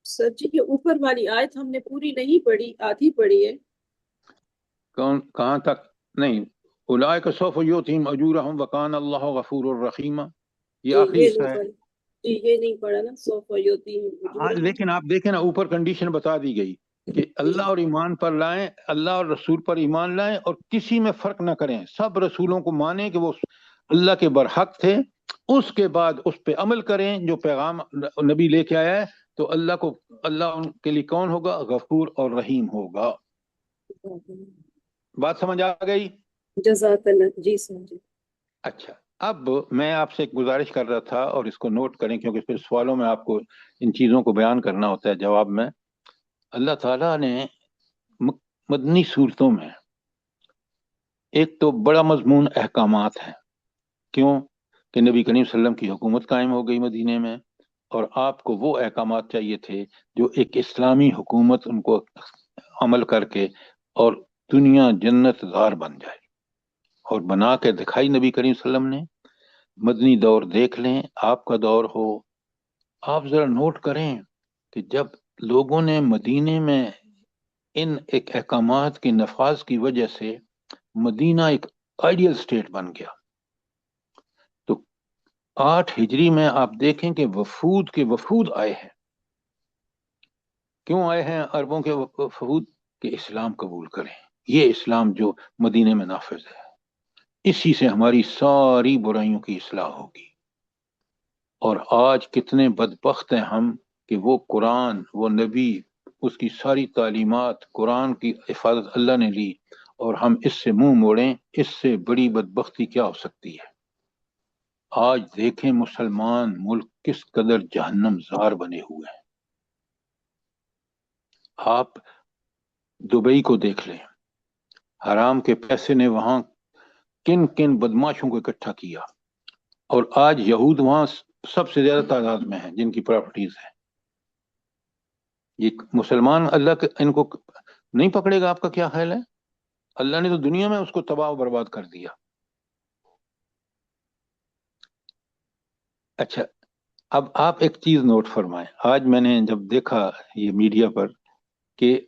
C: سر جی یہ اوپر والی آیت ہم نے پوری نہیں پڑھی، آدھی پڑھی ہے۔
A: کہاں تک؟ نہیں، اولئک سوف یؤتیہم اجورہم وکان اللہ غفور الرحیم، یہ آخری حصہ ہے۔
C: جی یہ نہیں پڑھا نا، سوف یؤتیہم
A: ہاں،
C: اجورہم۔
A: لیکن آپ دیکھیں نا، اوپر کنڈیشن بتا دی گئی کہ اللہ اور ایمان پر لائیں، اللہ اور رسول پر ایمان لائیں، اور کسی میں فرق نہ کریں، سب رسولوں کو مانیں کہ وہ اللہ کے برحق تھے، اس کے بعد اس پہ عمل کریں جو پیغام نبی لے کے آیا ہے، تو اللہ ان کے لیے کون ہوگا؟ غفور اور رحیم ہوگا۔ بات سمجھ آ گئی؟
C: جزاک اللہ، جی سر جی۔
A: اچھا، اب میں آپ سے ایک گزارش کر رہا تھا، اور اس کو نوٹ کریں کیونکہ پھر سوالوں میں آپ کو ان چیزوں کو بیان کرنا ہوتا ہے جواب میں۔ اللہ تعالیٰ نے مدنی صورتوں میں ایک تو بڑا مضمون احکامات ہیں، کیوں کہ نبی کریم صلی اللہ علیہ وسلم کی حکومت قائم ہو گئی مدینے میں، اور آپ کو وہ احکامات چاہیے تھے جو ایک اسلامی حکومت ان کو عمل کر کے اور دنیا جنت گار بن جائے، اور بنا کے دکھائی نبی کریم صلی اللہ علیہ وسلم نے۔ مدنی دور دیکھ لیں، آپ کا دور ہو، آپ ذرا نوٹ کریں کہ جب لوگوں نے مدینے میں ان ایک احکامات کے نفاذ کی وجہ سے مدینہ ایک آئیڈیل سٹیٹ بن گیا، تو 8 ہجری میں آپ دیکھیں کہ وفود کے وفود آئے ہیں۔ کیوں آئے ہیں عربوں کے وفود؟ کہ اسلام قبول کریں، یہ اسلام جو مدینے میں نافذ ہے، اسی سے ہماری ساری برائیوں کی اصلاح ہوگی۔ اور آج کتنے بدبخت ہیں ہم کہ وہ قرآن، وہ نبی، اس کی ساری تعلیمات، قرآن کی حفاظت اللہ نے لی، اور ہم اس سے منہ موڑیں۔ اس سے بڑی بدبختی کیا ہو سکتی ہے؟ آج دیکھیں مسلمان ملک کس قدر جہنم زار بنے ہوئے ہیں۔ آپ دبئی کو دیکھ لیں، حرام کے پیسے نے وہاں کن کن بدماشوں کو اکٹھا کیا، اور آج یہود وہاں سب سے زیادہ تعداد میں ہیں جن کی پراپرٹیز ہیں۔ یہ مسلمان اللہ ان کو نہیں پکڑے گا؟ آپ کا کیا خیال ہے؟ اللہ نے تو دنیا میں اس کو تباہ و برباد کر دیا۔ اچھا، اب آپ ایک چیز نوٹ فرمائیں، آج میں نے جب دیکھا یہ میڈیا پر کہ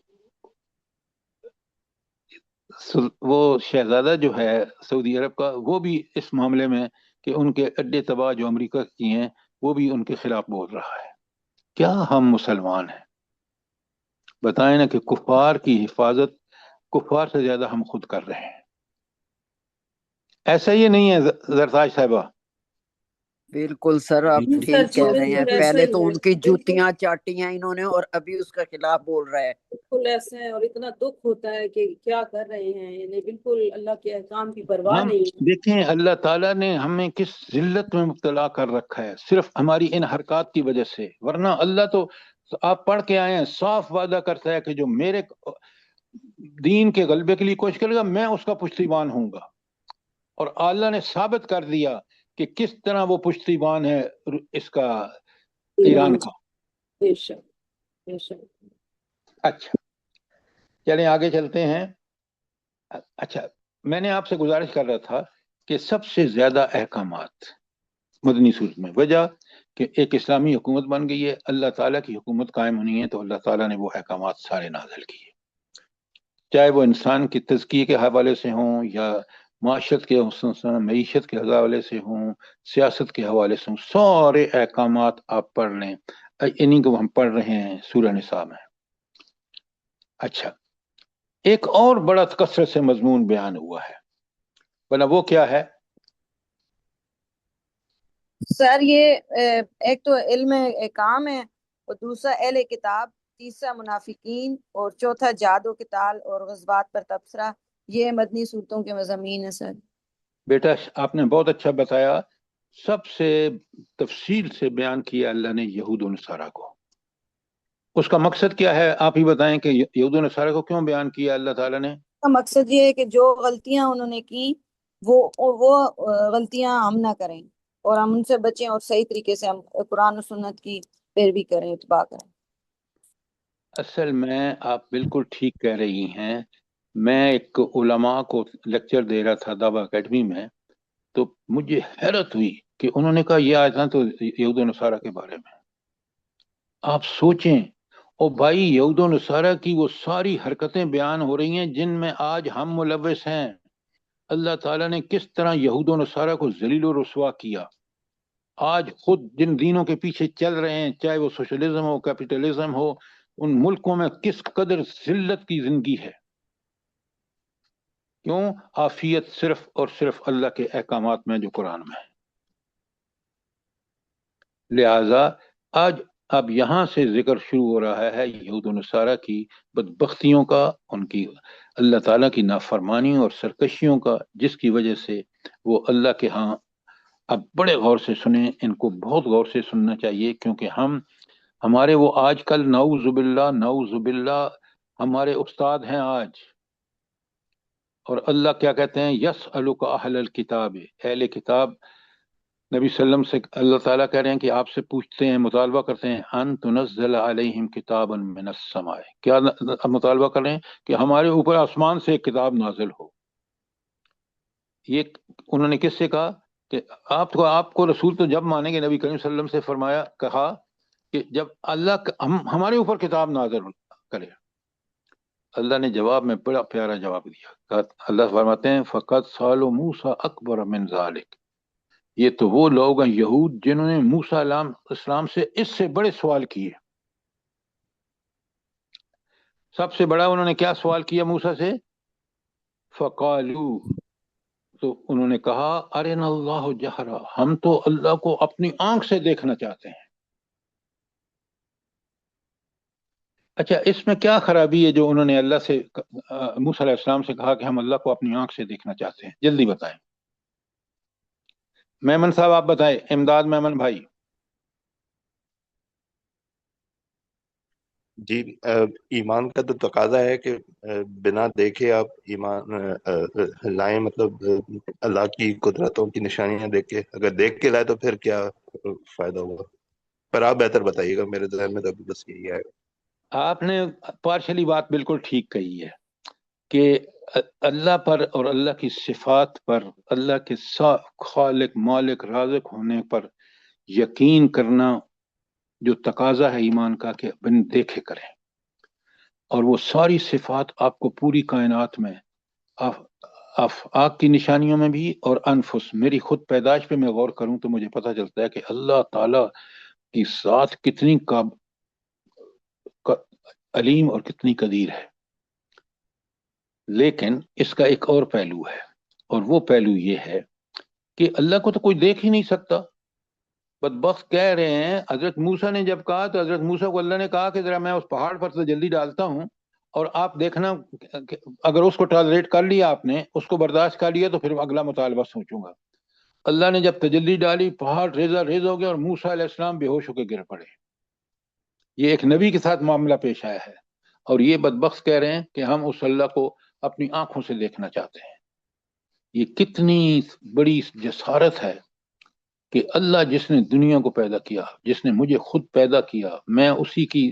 A: وہ شہزادہ جو ہے سعودی عرب کا، وہ بھی اس معاملے میں کہ ان کے اڈے تباہ جو امریکہ کی ہیں، وہ بھی ان کے خلاف بول رہا ہے۔ کیا ہم مسلمان ہیں؟ بتائیں نا کہ کفار کی حفاظت کفار سے زیادہ ہم خود کر رہے ہیں۔ ایسا یہ نہیں ہے زرتاج صاحبہ؟
F: بالکل سر، آپ
C: جی سر
F: ٹھیک
C: جی،
F: کہہ رہے ہیں۔
C: بالکل ایسا
F: پہلے
C: ہی
F: تو
C: ہے،
F: ان کی
C: بالکل
F: جوتیاں چاٹی ہیں انہوں نے، اور ابھی اس کے خلاف بول رہا ہے۔
C: بالکل ایسا ہے، اور اتنا دکھ ہوتا ہے کہ کیا کر رہے ہیں، یعنی بالکل اللہ کے احکام کی پرواہ
A: ہم
C: نہیں ہے۔
A: دیکھیں اللہ تعالیٰ نے ہمیں کس ذلت میں مبتلا کر رکھا ہے صرف ہماری ان حرکات کی وجہ سے، ورنہ اللہ تو آپ پڑھ کے آئے ہیں، صاف وعدہ کرتا ہے کہ جو میرے دین کے غلبے کے لیے کوشش کرے گا میں اس کا پشتیبان ہوں گا، اور اللہ نے ثابت کر دیا کہ کس طرح وہ پشتیبان ہے اس کا، ایران کا۔
C: بے شک بے شک۔
A: اچھا چلیں آگے چلتے ہیں۔ اچھا، میں نے آپ سے گزارش کر رہا تھا کہ سب سے زیادہ احکامات مدنی صورت میں، وجہ کہ ایک اسلامی حکومت بن گئی ہے، اللہ تعالیٰ کی حکومت قائم ہونی ہے، تو اللہ تعالیٰ نے وہ احکامات سارے نازل کیے، چاہے وہ انسان کی تزکیے کے حوالے سے ہوں، یا معاشرت کے معیشت کے حوالے سے ہوں، سیاست کے حوالے سے ہوں، سارے احکامات آپ پڑھ لیں، انہیں کو ہم پڑھ رہے ہیں سورہ نساء میں۔ اچھا، ایک اور بڑا کثرت سے مضمون بیان ہوا ہے، بنا وہ کیا ہے؟
B: سر یہ ایک تو علم کام ہے، اور دوسرا اہل کتاب، تیسرا منافقین، اور چوتھا جاد و قتال اور غزوات پر تبصرہ۔ یہ مدنی صورتوں کے مضامین ہیں سر۔
A: بیٹا آپ نے بہت اچھا بتایا، سب سے تفصیل سے بیان کیا اللہ نے یہود و نصارہ کو۔ اس کا مقصد کیا ہے؟ آپ ہی بتائیں کہ یہود و نصارہ کو کیوں بیان کیا اللہ تعالیٰ نے؟
B: کا مقصد یہ ہے کہ جو غلطیاں انہوں نے کی وہ غلطیاں ہم نہ کریں، اور ہم ان سے بچیں، اور صحیح طریقے سے ہم قرآن و سنت کی پیروی کریں، اتباع کریں۔
A: اصل میں آپ بالکل ٹھیک کہہ رہی ہیں. میں ایک علماء کو لیکچر دے رہا تھا دعویٰ اکیڈمی میں، تو مجھے حیرت ہوئی کہ انہوں نے کہا یہ آیتیں تو یہود و نصارہ کے بارے میں. آپ سوچیں، او بھائی، یہود و نصارہ کی وہ ساری حرکتیں بیان ہو رہی ہیں جن میں آج ہم ملوث ہیں. اللہ تعالیٰ نے کس طرح یہود و نصارہ کو ذلیل و رسوا کیا. آج خود جن دینوں کے پیچھے چل رہے ہیں، چاہے وہ سوشلزم ہو، کیپٹلزم ہو، ان ملکوں میں کس قدر ذلت کی زندگی ہے. کیوں؟ عافیت صرف اور صرف اللہ کے احکامات میں جو قرآن میں ہے. لہذا آج اب یہاں سے ذکر شروع ہو رہا ہے یہود و نصارہ کی بدبختیوں کا، ان کی اللہ تعالیٰ کی نافرمانیوں اور سرکشیوں کا، جس کی وجہ سے وہ اللہ کے ہاں. اب بڑے غور سے سنیں، ان کو بہت غور سے سننا چاہیے، کیونکہ ہمارے وہ آج کل نعوذ باللہ ہمارے استاد ہیں آج. اور اللہ کیا کہتے ہیں؟ یسألک اہل الکتاب، اہل کتاب نبی صلی اللہ علیہ وسلم سے اللہ تعالیٰ کہہ رہے ہیں کہ آپ سے پوچھتے ہیں، مطالبہ کرتے ہیں، ان تنزل علیہم کتابا من السماء، کیا مطالبہ کر رہے ہیں؟ کہ ہمارے اوپر آسمان سے ایک کتاب نازل ہو. یہ انہوں نے کس سے کہا؟ کہ آپ کو رسول تو جب مانیں گے، نبی کریم صلی اللہ علیہ وسلم سے کہا کہ جب اللہ ہمارے اوپر کتاب نازل کرے. اللہ نے جواب میں بڑا پیارا جواب دیا. اللہ فرماتے ہیں فقط سالو موسیٰ اکبر من ذالک، یہ تو وہ لوگ ہیں یہود جنہوں نے موسیٰ علیہ السلام سے اس سے بڑے سوال کیے. سب سے بڑا انہوں نے کیا سوال کیا موسیٰ سے؟ فقالو، تو انہوں نے کہا ارنا اللہ جہرا، ہم تو اللہ کو اپنی آنکھ سے دیکھنا چاہتے ہیں. اچھا، اس میں کیا خرابی ہے جو انہوں نے اللہ سے موسیٰ علیہ السلام سے کہا کہ ہم اللہ کو اپنی آنکھ سے دیکھنا چاہتے ہیں؟ جلدی بتائیں. میمن صاحب آپ بتائیں، امداد میمن بھائی.
I: جی، ایمان کا تو تقاضا ہے کہ بنا دیکھے آپ ایمان لائیں، مطلب اللہ کی قدرتوں کی نشانیاں دیکھ کے. اگر دیکھ کے لائے تو پھر کیا فائدہ ہوگا؟ پر آپ بہتر بتائیے گا، میرے ذہن میں تو ابھی بس یہی آئے گا.
A: آپ نے پارشلی بات بالکل ٹھیک کہی ہے کہ اللہ پر اور اللہ کی صفات پر، اللہ کے خالق مالک رازق ہونے پر یقین کرنا جو تقاضا ہے ایمان کا، کہ بن دیکھے کریں. اور وہ ساری صفات آپ کو پوری کائنات میں، آگ کی نشانیوں میں بھی، اور انفس، میری خود پیدائش پہ میں غور کروں تو مجھے پتہ چلتا ہے کہ اللہ تعالیٰ کی ذات کتنی علیم اور کتنی قدیر ہے. لیکن اس کا ایک اور پہلو ہے، اور وہ پہلو یہ ہے کہ اللہ کو تو کوئی دیکھ ہی نہیں سکتا. بدبخت کہہ رہے ہیں، حضرت موسیٰ نے جب کہا تو حضرت موسیٰ کو اللہ نے کہا کہ ذرا میں اس پہاڑ پر تو جلدی ڈالتا ہوں، اور آپ دیکھنا اگر اس کو ٹالریٹ کر لیا، آپ نے اس کو برداشت کر لیا، تو پھر اگلا مطالبہ سوچوں گا. اللہ نے جب تجلی ڈالی، پہاڑ ریزہ ریز ہو گیا اور موسیٰ علیہ السلام بے ہوش ہو کے گر پڑے. یہ ایک نبی کے ساتھ معاملہ پیش آیا ہے، اور یہ بدبخت کہہ رہے ہیں کہ ہم اس اللہ کو اپنی آنکھوں سے دیکھنا چاہتے ہیں. یہ کتنی بڑی جسارت ہے کہ اللہ جس نے دنیا کو پیدا کیا، جس نے مجھے خود پیدا کیا، میں اسی کی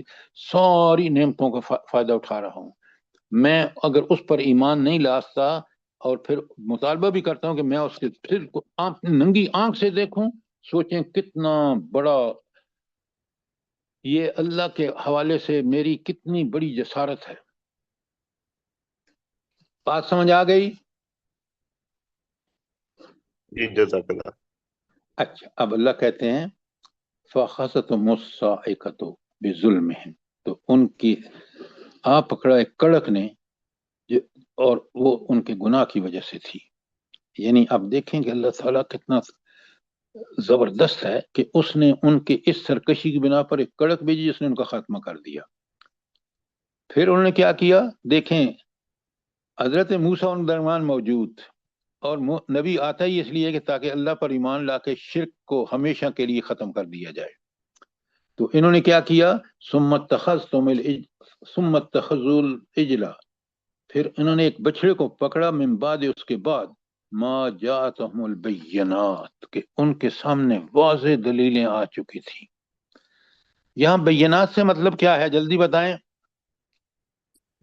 A: ساری نعمتوں کا فائدہ اٹھا رہا ہوں. میں اگر اس پر ایمان نہیں لاتا اور پھر مطالبہ بھی کرتا ہوں کہ میں اس کے پھر ننگی آنکھ سے دیکھوں، سوچیں کتنا بڑا، یہ اللہ کے حوالے سے میری کتنی بڑی جسارت ہے. بات سمجھ آ گئی؟
I: جی، جزاک اللہ.
A: اچھا، اب اللہ کہتے ہیں فَأَخَذَتْهُمُ الصَّاعِقَةُ بِظُلْمِهِمْ، تو ان کی پکڑا ایک کڑک نے، اور وہ ان کے گناہ کی وجہ سے تھی. یعنی اب دیکھیں کہ اللہ تعالیٰ کتنا زبردست ہے کہ اس نے ان کے اس سرکشی کی بنا پر ایک کڑک بھیجی جس نے ان کا خاتمہ کر دیا. پھر انہوں نے کیا کیا؟ دیکھیں، حضرت موسیٰ ان درمیان موجود، اور نبی آتا ہی اس لیے کہ تاکہ اللہ پر ایمان لا کے شرک کو ہمیشہ کے لیے ختم کر دیا جائے. تو انہوں نے کیا کیا؟ ثم اتخذوا العجل، پھر انہوں نے ایک بچڑے کو پکڑا، من بعد، اس کے بعد، ما جاءتهم البینات، کہ ان کے سامنے واضح دلیلیں آ چکی تھی. یہاں بینات سے مطلب کیا ہے؟ جلدی بتائیں.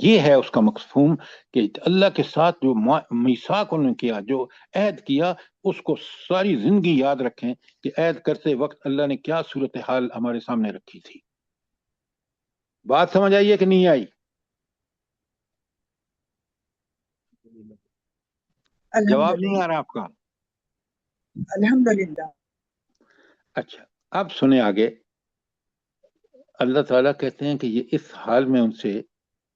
A: یہ ہے اس کا مفہوم کہ اللہ کے ساتھ جو میثاق انہوں نے کیا، جو عہد کیا، اس کو ساری زندگی یاد رکھیں کہ عہد کرتے وقت اللہ نے کیا صورتحال ہمارے سامنے رکھی تھی۔ بات سمجھ آئی ہے کہ نہیں آئی؟ جواب نہیں آ رہا آپ کا؟
E: الحمدللہ۔
A: اچھا، اب سنیں آگے۔ اللہ تعالیٰ کہتے ہیں کہ یہ اس حال میں ان سے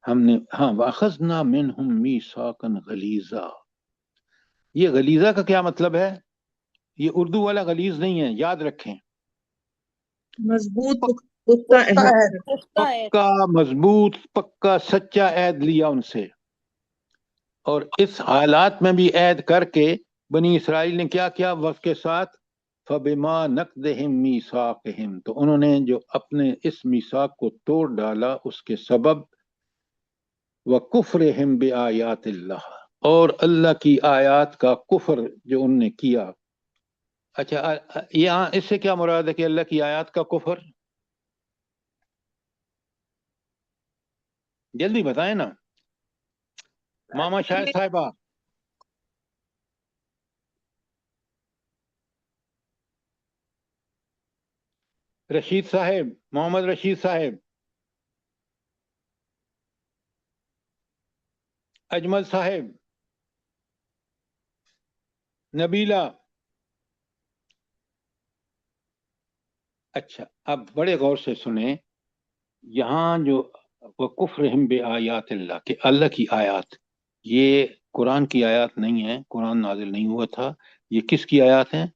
A: ہم نے وَأَخَذْنَا مِنْهُمْ مِيثَاقًا غَلِيظًا۔ یہ غلیظہ کا کیا مطلب ہے؟ یہ اردو والا غلیظ نہیں ہے، یاد رکھیں،
E: مضبوط پختہ عہد،
A: پکا مضبوط پکا سچا عہد لیا ان سے، اور اس حالات میں بھی عہد کر کے بنی اسرائیل نے کیا کیا وقت کے ساتھ؟ فَبِمَا نَقْضِهِمْ مِيثَاقِهِمْ، تو انہوں نے جو اپنے اس میثاق کو توڑ ڈالا اس کے سبب وَكُفْرِهِمْ بِآيَاتِ اللَّهِ، اور اللہ کی آیات کا کفر جو انہوں نے کیا۔ اچھا، یہاں اس سے کیا مراد ہے کہ اللہ کی آیات کا کفر؟ جلدی بتائیں نا ماما شاہد صاحبہ۔ رشید صاحب، محمد رشید صاحب، اجمل صاحب، نبیلہ۔ اچھا، اب بڑے غور سے سنیں، یہاں جو وَكُفْرِهِمْ بِآيَاتِ اللَّهِ کہ اللہ کی آیات، یہ قرآن کی آیات نہیں ہیں، قرآن نازل نہیں ہوا تھا، یہ کس کی آیات ہیں؟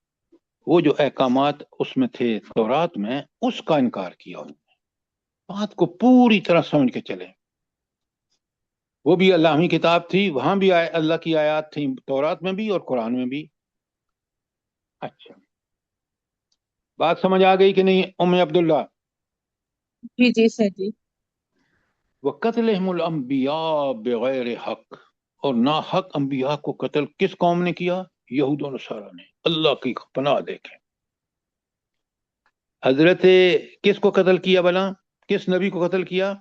A: وہ جو احکامات اس میں تھے تورات میں، اس کا انکار کیا انہوں نے۔ بات کو پوری طرح سمجھ کے چلیں، وہ بھی اللہمی کتاب تھی، وہاں بھی اللہ کی آیات تھیں، تورات میں بھی اور قرآن میں بھی۔ اچھا، بات سمجھ آ گئی کہ نہیں ام عبداللہ؟
E: جی جی سر جی۔
A: وَقَتْلِهِمُ الْأَنْبِيَاءَ بِغَيْرِ حق، اور ناحق انبیاء کو قتل کس قوم نے کیا؟ یہود و نصارہ نے۔ اللہ کی پناہ دیکھیں، حضرت کس کو قتل کیا بھلا؟ کس نبی کو قتل کیا؟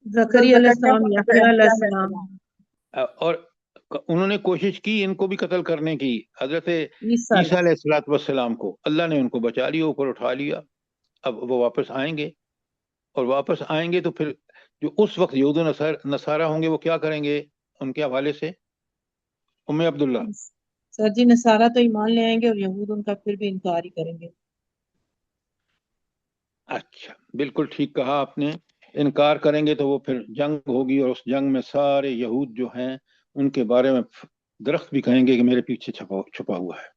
E: زکریا علیہ السلام، یحییٰ علیہ السلام،
A: اور انہوں نے کوشش کی ان کو بھی قتل کرنے کی، حضرت
E: عیسیٰ
A: عیسیٰ علیہ السلام کو۔ اللہ نے ان کو بچا لیا، اوپر اٹھا لیا۔ اب وہ واپس آئیں گے، اور واپس آئیں گے تو پھر جو اس وقت یہود و نصارہ ہوں گے وہ کیا کریں گے ان کے حوالے سے؟ ام عبداللہ؟
E: سر جی، نصارہ تو ایمان لے آئیں گے اور یہود ان کا پھر بھی انکار ہی کریں گے۔
A: اچھا، بالکل ٹھیک کہا آپ نے، انکار کریں گے تو وہ پھر جنگ ہوگی، اور اس جنگ میں سارے یہود جو ہیں ان کے بارے میں درخت بھی کہیں گے کہ میرے پیچھے چھپا ہوا ہے۔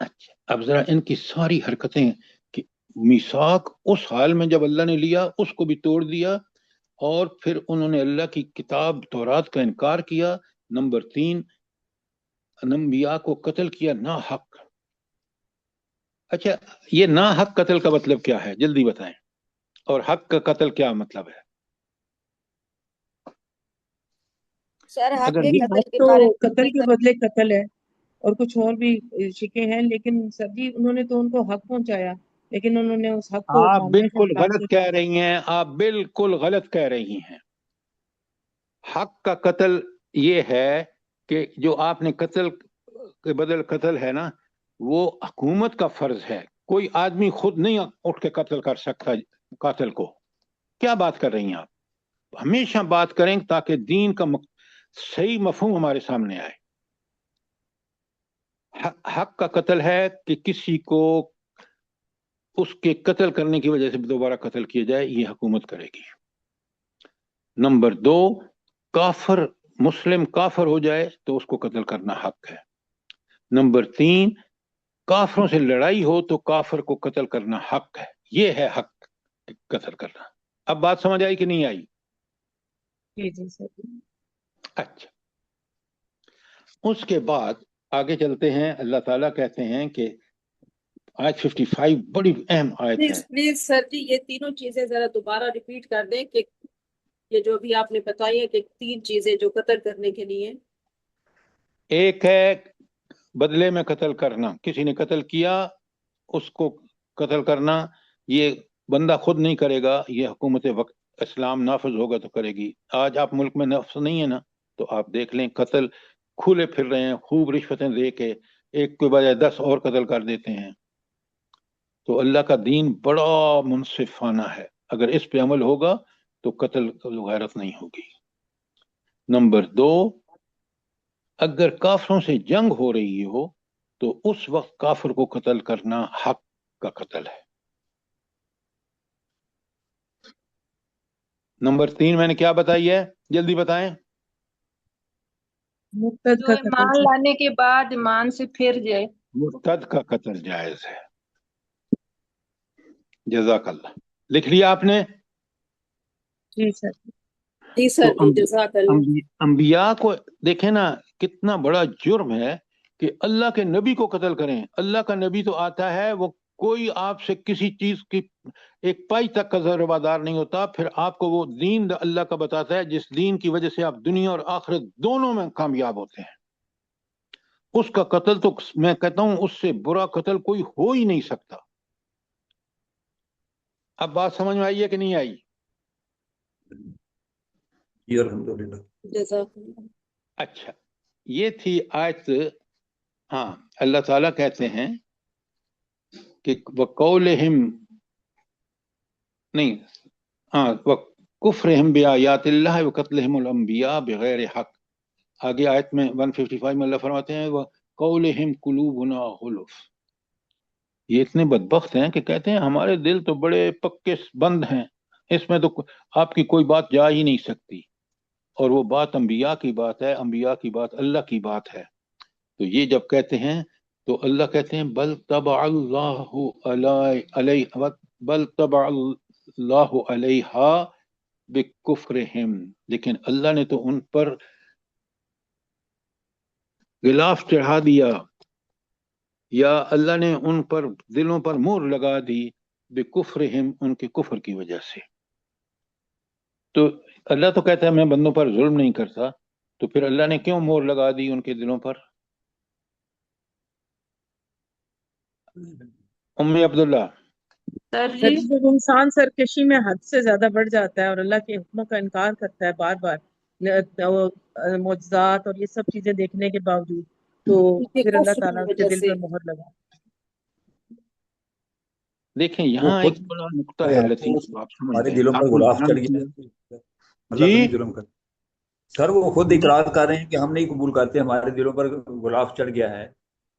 A: اچھا، اب ذرا ان کی ساری حرکتیں کہ میثاق اس حال میں جب اللہ نے لیا اس کو بھی توڑ دیا، اور پھر انہوں نے اللہ کی کتاب تورات کا انکار کیا۔ نمبر 3، انبیاء کو قتل کیا ناحق۔ اچھا، یہ ناحق قتل کا مطلب کیا ہے؟ جلدی بتائیں، اور حق کا قتل کیا مطلب ہے؟
B: سر حق
A: اگر
B: کے
A: یہ
B: قتل کے
E: تو
B: بارے
E: قتل کے بدلے قتل ہے، اور کچھ اور بھی شکیں ہیں، لیکن سر جی انہوں نے تو ان کو حق پہنچایا، لیکن انہوں نے اس حق کو
A: آپ
E: ماننے سے
A: بالکل
E: انکار
A: غلط
E: کیا۔
A: کہہ رہی ہیں، آپ بالکل غلط کہہ رہی ہیں۔ حق کا قتل یہ ہے کہ جو آپ نے قتل کے بدل قتل ہے نا، وہ حکومت کا فرض ہے، کوئی آدمی خود نہیں اٹھ کے قتل کر سکتا قاتل کو۔ کیا بات کر رہی ہیں آپ؟ ہمیشہ بات کریں تاکہ دین کا صحیح مفہوم ہمارے سامنے آئے۔ حق کا قتل ہے کہ کسی کو اس کے قتل کرنے کی وجہ سے دوبارہ قتل کیا جائے، یہ حکومت کرے گی۔ نمبر 2، کافر مسلم کافر ہو جائے تو اس کو قتل کرنا حق ہے۔ نمبر 3، کافروں سے لڑائی ہو تو کافر کو قتل کرنا حق ہے، یہ ہے حق قتل کرنا۔ اب بات سمجھ آئی کہ نہیں آئی؟
E: جی جی سر جی۔
A: اچھا، اس کے بعد آگے چلتے ہیں۔ اللہ تعالیٰ کہتے ہیں کہ آیت 55 بڑی اہم آیت ہے۔
C: پلیز سر جی یہ تینوں چیزیں ذرا دوبارہ ریپیٹ کر دیں کہ یہ جو بھی آپ نے بتائی ہے کہ 3 چیزیں جو قتل کرنے کے لیے۔
A: ایک ہے بدلے میں قتل کرنا، کسی نے قتل کیا اس کو قتل کرنا، یہ بندہ خود نہیں کرے گا، یہ حکومت وقت اسلام نافذ ہوگا تو کرے گی. آج آپ ملک میں نافذ نہیں ہے نا, تو آپ دیکھ لیں قتل کھلے پھر رہے ہیں, خوب رشوتیں دے کے ایک کے بجائے 10 اور قتل کر دیتے ہیں. تو اللہ کا دین بڑا منصفانہ ہے, اگر اس پہ عمل ہوگا تو قتل غیرت نہیں ہوگی. نمبر 2, اگر کافروں سے جنگ ہو رہی ہو تو اس وقت کافر کو قتل کرنا حق کا قتل ہے. نمبر 3 میں نے کیا بتائی ہے, جلدی بتائیں.
E: مرتد
K: جو
E: کا قتل
K: ایمان لانے کے بعد ایمان سے پھر جائے.
A: مرتد کا قتل جائز ہے. جزاک اللہ. لکھ لیا آپ نے؟
E: جی سر.
C: جی
A: تو
C: سر جی جزاک اللہ.
A: انبیاء کو دیکھیں نا, کتنا بڑا جرم ہے کہ اللہ کے نبی کو قتل کریں. اللہ کا نبی تو آتا ہے, وہ کوئی آپ سے کسی چیز کی ایک پائی تک کا ذرہ دار نہیں ہوتا, پھر آپ کو وہ دین اللہ کا بتاتا ہے جس دین کی وجہ سے آپ دنیا اور آخرت دونوں میں کامیاب ہوتے ہیں. اس کا قتل تو میں کہتا ہوں اس سے برا قتل کوئی ہو ہی نہیں سکتا. اب بات سمجھ میں آئی ہے کہ نہیں آئی؟
H: جی الحمدللہ.
C: جزاک اللہ.
A: اچھا, یہ تھی آیت. ہاں, اللہ تعالیٰ کہتے ہیں کہ وَقَوْلِهِمْ نہیں, ہاں وَكُفْرِهِمْ بِآيَاتِ اللَّهِ وَقَتْلِهِمُ الْأَنْبِيَاءَ بِغَيْرِ حق. آگے آیت میں 155 میں اللہ فرماتے ہیں وَقَوْلِهِمْ قُلُوبُنَا غُلُفٌ. یہ اتنے بدبخت ہیں کہ کہتے ہیں ہمارے دل تو بڑے پکے بند ہیں, اس میں تو آپ کی کوئی بات جا ہی نہیں سکتی. اور وہ بات انبیاء کی بات ہے, انبیاء کی بات اللہ کی بات ہے. تو یہ جب کہتے ہیں تو اللہ کہتے ہیں بل طبع اللہ علیہ بل طبع اللہ علیہا بکفرہم, لیکن اللہ نے تو ان پر غلاف چڑھا دیا, یا اللہ نے ان پر دلوں پر مہر لگا دی بکفرہم, ان کے کفر کی وجہ سے. تو اللہ تو کہتا ہے میں بندوں پر ظلم نہیں کرتا, تو پھر اللہ نے کیوں مہر لگا دی ان کے دلوں پر؟ امی عبداللہ.
K: سر
E: سر
K: جی
E: جی جب انسان سرکشی میں حد سے زیادہ بڑھ جاتا ہے اور اللہ کے حکموں کا انکار کرتا ہے بار بار, معجزات اور یہ سب چیزیں دیکھنے کے باوجود, تو
C: ان کے
E: پھر اللہ
C: کفر کی
E: تعالیٰ اس کے
C: وجہ
E: دل
C: سے.
E: پر مہر لگا.
A: دیکھیں
H: وہ
A: یہاں
H: خود
A: ایک بڑا نقطہ ہے لطیف, آپ سمجھ
H: ہمارے
A: لیں.
H: دلوں پر
A: آپ نے
H: غلاف
A: بیان
H: چڑھ گیا
A: کیا.
H: ہے, اللہ
A: جی
H: کبھی ظلم کرتا. سر وہ خود اقرار کر رہے ہیں کہ ہم نہیں قبول کرتے, ہمارے دلوں پر غلاف چڑھ گیا ہے,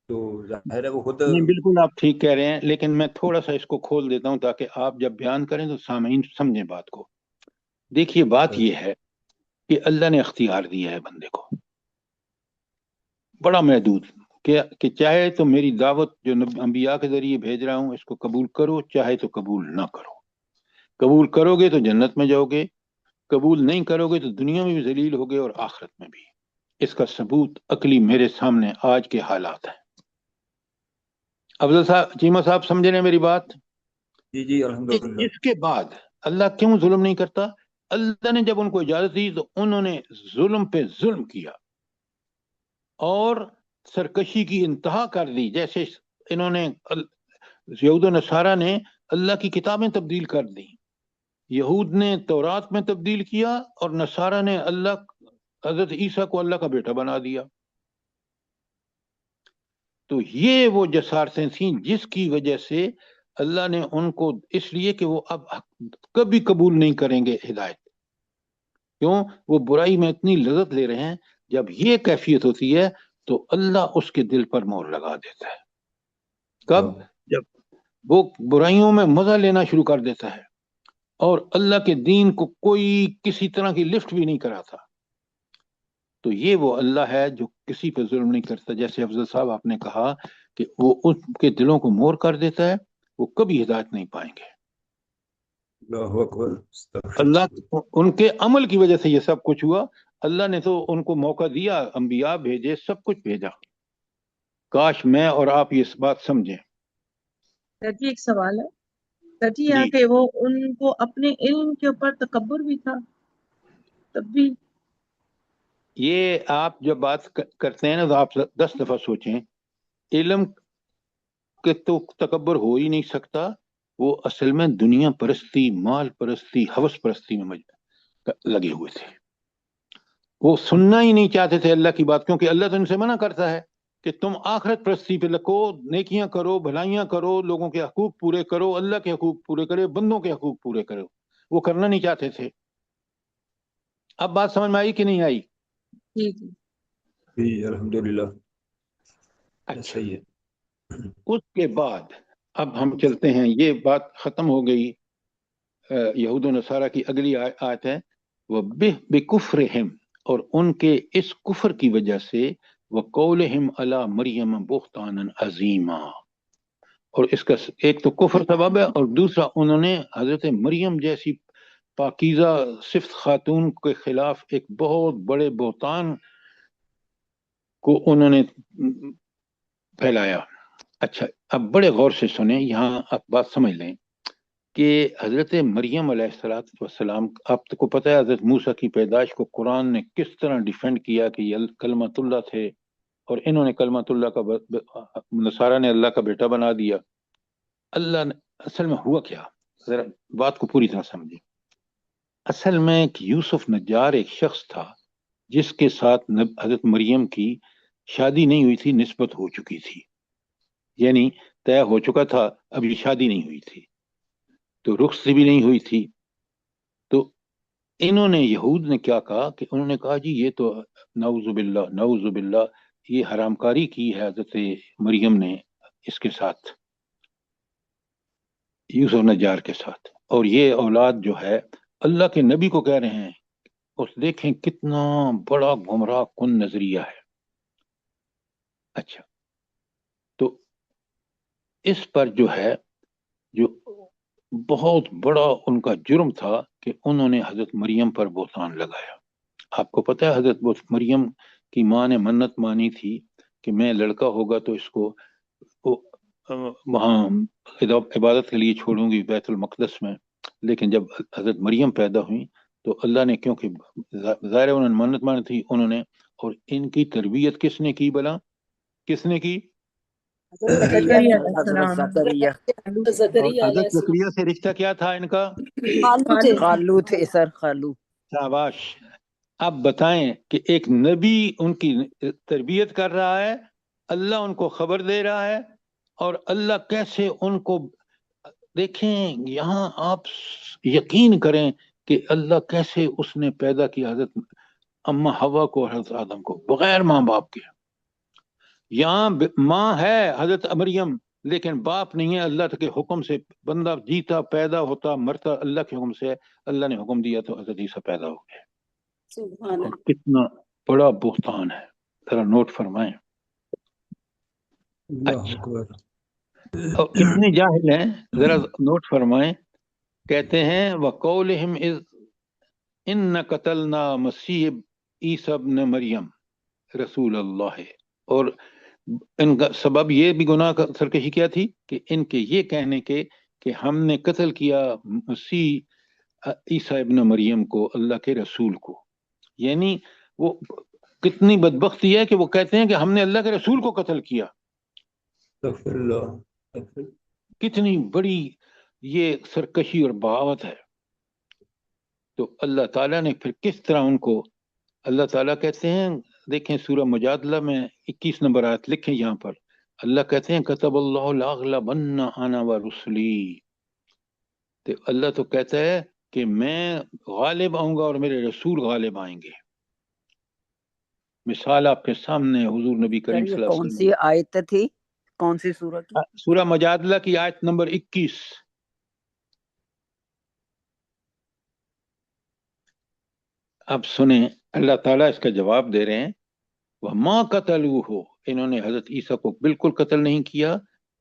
H: تو ظاہر ہے وہ خود.
A: نہیں, بالکل آپ ٹھیک کہہ رہے ہیں, لیکن میں تھوڑا سا اس کو کھول دیتا ہوں تاکہ آپ جب بیان کریں تو سامعین سمجھیں بات کو. دیکھیے بات یہ ہے کہ اللہ نے اختیار دیا ہے بندے کو بڑا محدود, کہ چاہے تو میری دعوت جو انبیاء کے ذریعے بھیج رہا ہوں اس کو قبول کرو, چاہے تو قبول نہ کرو. قبول کرو گے تو جنت میں جاؤ گے, قبول نہیں کرو گے تو دنیا میں بھی ذلیل ہوگے اور آخرت میں بھی. اس کا ثبوت عقلی میرے سامنے آج کے حالات ہیں. افضل صاحب, چیمہ صاحب سمجھ رہے ہیں میری بات؟
H: جی جی الحمدللہ.
A: اس کے بعد اللہ کیوں ظلم نہیں کرتا؟ اللہ نے جب ان کو اجازت دی تو انہوں نے ظلم پہ ظلم کیا اور سرکشی کی انتہا کر دی. جیسے انہوں نے یہود و نصارہ نے اللہ کی کتابیں تبدیل کر دی, یہود نے تورات میں تبدیل کیا اور نصارہ نے حضرت عیسیٰ کو اللہ کا بیٹا بنا دیا. تو یہ وہ جسارتیں تھیں جس کی وجہ سے اللہ نے ان کو, اس لیے کہ وہ اب کبھی قبول نہیں کریں گے ہدایت. کیوں؟ وہ برائی میں اتنی لذت لے رہے ہیں. جب یہ کیفیت ہوتی ہے تو اللہ اس کے دل پر مہر لگا دیتا ہے. کب؟ جب وہ برائیوں میں مزہ لینا شروع کر دیتا ہے اور اللہ کے دین کو کوئی کسی طرح کی لفٹ بھی نہیں کراتا. تو یہ وہ اللہ ہے جو کسی پہ ظلم نہیں کرتا. جیسے افضل صاحب آپ نے کہا کہ وہ ان کے دلوں کو مہر کر دیتا ہے, وہ کبھی ہدایت نہیں پائیں گے.
H: اللہ اکبر.
A: اللہ ان کے عمل کی وجہ سے یہ سب کچھ ہوا. اللہ نے تو ان کو موقع دیا, انبیاء بھیجے, سب کچھ بھیجا. کاش میں اور آپ یہ بات سمجھیں.
E: سر جی ایک سوال ہے, سر جی یہاں کہ وہ ان کو اپنے علم کے اوپر تکبر بھی تھا تب بھی.
A: یہ آپ جب بات کرتے ہیں نا تو آپ 10 دفعہ سوچیں, علم کے تو تکبر ہو ہی نہیں سکتا, وہ اصل میں دنیا پرستی، مال پرستی، ہوس پرستی میں لگے ہوئے تھے. وہ سننا ہی نہیں چاہتے تھے اللہ کی بات، کیونکہ اللہ تو ان سے منع کرتا ہے کہ تم آخرت پرستی پہ لگو، نیکیاں کرو، بھلائیاں کرو، لوگوں کے حقوق پورے کرو، اللہ کے حقوق پورے کرے، بندوں کے حقوق پورے کرو. وہ کرنا نہیں چاہتے تھے. اب بات سمجھ میں آئی کہ نہیں آئی؟
E: جی
H: جی الحمدللہ
A: اچھا،
H: صحیح ہے.
A: اس کے بعد اب ہم چلتے ہیں، یہ بات ختم ہو گئی یہود و نصارہ کی. اگلی آیت ہے بِكُفْرِهِمْ، اور ان کے اس کفر کی وجہ سے وَقَوْلِهِمْ عَلَى مَرْيَمَ بُهْتَانًا عَظِيمًا، اور اس کا ایک تو کفر سبب ہے، اور دوسرا انہوں نے حضرت مریم جیسی پاکیزہ صفت خاتون کے خلاف ایک بہت بڑے بہتان کو انہوں نے پھیلایا. اچھا، اب بڑے غور سے سنیں، یہاں آپ بات سمجھ لیں کہ حضرت مریم علیہ السلام، آپ کو پتہ ہے حضرت موسیٰ کی پیدائش کو قرآن نے کس طرح ڈیفینڈ کیا کہ یہ کلمۃ اللہ تھے، اور انہوں نے کلمۃ اللہ کا نصارہ نے اللہ کا بیٹا بنا دیا. اللہ نے اصل میں ہوا کیا، ذرا بات کو پوری طرح سمجھیں. اصل میں ایک یوسف نجار ایک شخص تھا جس کے ساتھ حضرت مریم کی شادی نہیں ہوئی تھی، نسبت ہو چکی تھی، یعنی طے ہو چکا تھا، اب یہ شادی نہیں ہوئی تھی، تو رخصتی بھی نہیں ہوئی تھی. تو انہوں نے، یہود نے کیا کہا کہ انہوں نے کہا جی یہ تو نعوذ باللہ نعوذ باللہ، یہ حرام کاری کی ہے حضرت مریم نے اس کے ساتھ، یوسف نجار کے ساتھ، اور یہ اولاد جو ہے اللہ کے نبی کو کہہ رہے ہیں. اس دیکھیں کتنا بڑا گمراہ کن نظریہ ہے. اچھا، تو اس پر جو ہے، جو بہت بڑا ان کا جرم تھا کہ انہوں نے حضرت مریم پر بہتان لگایا. آپ کو پتہ ہے حضرت مریم کی ماں نے منت مانی تھی کہ میں لڑکا ہوگا تو اس کو وہاں عبادت کے لیے چھوڑوں گی بیت المقدس میں. لیکن جب حضرت مریم پیدا ہوئی تو اللہ نے، کیونکہ ظاہر انہوں نے منت مانی تھی انہوں نے، اور ان کی تربیت کس نے کی بلا، کس نے کی؟
E: زکریا علیہ
F: حضرت
E: السلام.
F: زکریا.
A: اور
C: زکریا علیہ
A: حضرت
C: السلام.
A: زکریا سے رشتہ کیا تھا ان کا؟
B: خالو تھے.
F: خالو تھے سر، خالو.
A: شاباش. اب بتائیں کہ ایک نبی ان کی تربیت کر رہا ہے، اللہ ان کو خبر دے رہا ہے، اور اللہ کیسے ان کو، دیکھیں یہاں آپ یقین کریں کہ اللہ کیسے اس نے پیدا کیا حضرت اما حوا کو اور حضرت آدم کو بغیر ماں باپ کے. یہاں ماں ہے حضرت مریم، لیکن باپ نہیں ہے. اللہ کے حکم سے بندہ جیتا، پیدا ہوتا، مرتا اللہ کے حکم سے. اللہ نے حکم دیا تو حضرت عیسیٰ پیدا ہو گئے.
C: سبحان
A: اور
C: اللہ.
A: کتنا بڑا بہتان ہے، ذرا نوٹ فرمائیں.
H: اللہ
A: اچھا،
H: اکبر.
A: اور کتنے جاہل ہیں ذرا نوٹ فرمائیں. کہتے ہیں وَقَوْلِهِمْ إِذْ إِنَّ قَتَلْنَا مَسِيحَ عیسیٰ ابن مریم رسول اللہ، اور ان کا سبب یہ بھی گناہ کا سرکشی کیا تھی کہ ان کے یہ کہنے کے کہ ہم نے قتل کیا مسیح عیسیٰ ابن مریم کو، اللہ کے رسول کو. یعنی وہ کتنی بدبختی ہے کہ وہ کہتے ہیں کہ ہم نے اللہ کے رسول کو قتل کیا.
H: استغفر اللہ.
A: کتنی بڑی یہ سرکشی اور بغاوت ہے. تو اللہ تعالیٰ نے پھر کس طرح ان کو، اللہ تعالیٰ کہتے ہیں، دیکھیں سورہ مجادلہ میں 21 نمبر آیت لکھیں یہاں پر، اللہ کہتے ہیں کتب اللہ لاغلبن انا ورسلی. تو اللہ تو کہتا ہے کہ میں غالب آؤں گا اور میرے رسول غالب آئیں گے. مثال آپ کے سامنے ہے، حضور نبی
F: سر
A: کریم
F: یہ
A: صلی اللہ
F: کون
A: علیہ
F: سی آیت تھی، کون سی سورہ کی؟
A: وسلم. سورہ مجادلہ کی آیت نمبر 21. اب سنیں، اللہ تعالیٰ اس کا جواب دے رہے ہیں وَمَا قَتَلُوهُ، انہوں نے حضرت عیسیٰ کو بالکل قتل نہیں کیا،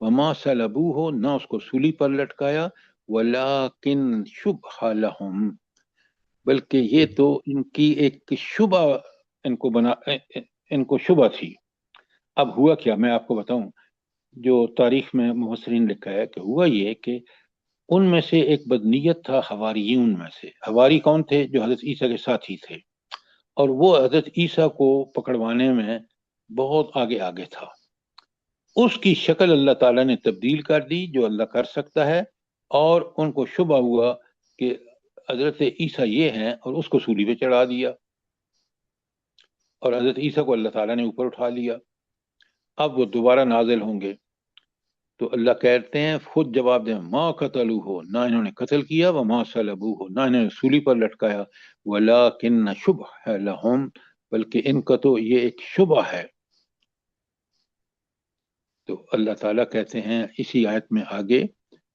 A: وَمَا صَلَبُوهُ، نہ اس کو سولی پر لٹکایا، وَلَكِنْ شُبْهَ لَهُمْ، بلکہ یہ تو ان کی ایک شبہ ان کو شبہ تھی. اب ہوا کیا، میں آپ کو بتاؤں، جو تاریخ میں مفسرین لکھا ہے کہ ہوا یہ کہ ان میں سے ایک بدنیت تھا حواریون میں سے. حواری کون تھے؟ جو حضرت عیسیٰ کے ساتھی تھے، اور وہ حضرت عیسیٰ کو پکڑوانے میں بہت آگے آگے تھا. اس کی شکل اللہ تعالیٰ نے تبدیل کر دی، جو اللہ کر سکتا ہے، اور ان کو شبہ ہوا کہ حضرت عیسیٰ یہ ہیں اور اس کو سولی پہ چڑھا دیا اور حضرت عیسیٰ کو اللہ تعالیٰ نے اوپر اٹھا لیا. اب وہ دوبارہ نازل ہوں گے تو اللہ کہتے ہیں خود جواب دیں ما قتلوہ ہو، نہ انہوں نے قتل کیا، وما صلبوہ ہو، نہ انہوں نے سولی پر لٹکایا، ولیکن شبہ لہم، بلکہ ان کا تو یہ ایک شبہ ہے. تو اللہ تعالیٰ کہتے ہیں اسی آیت میں آگے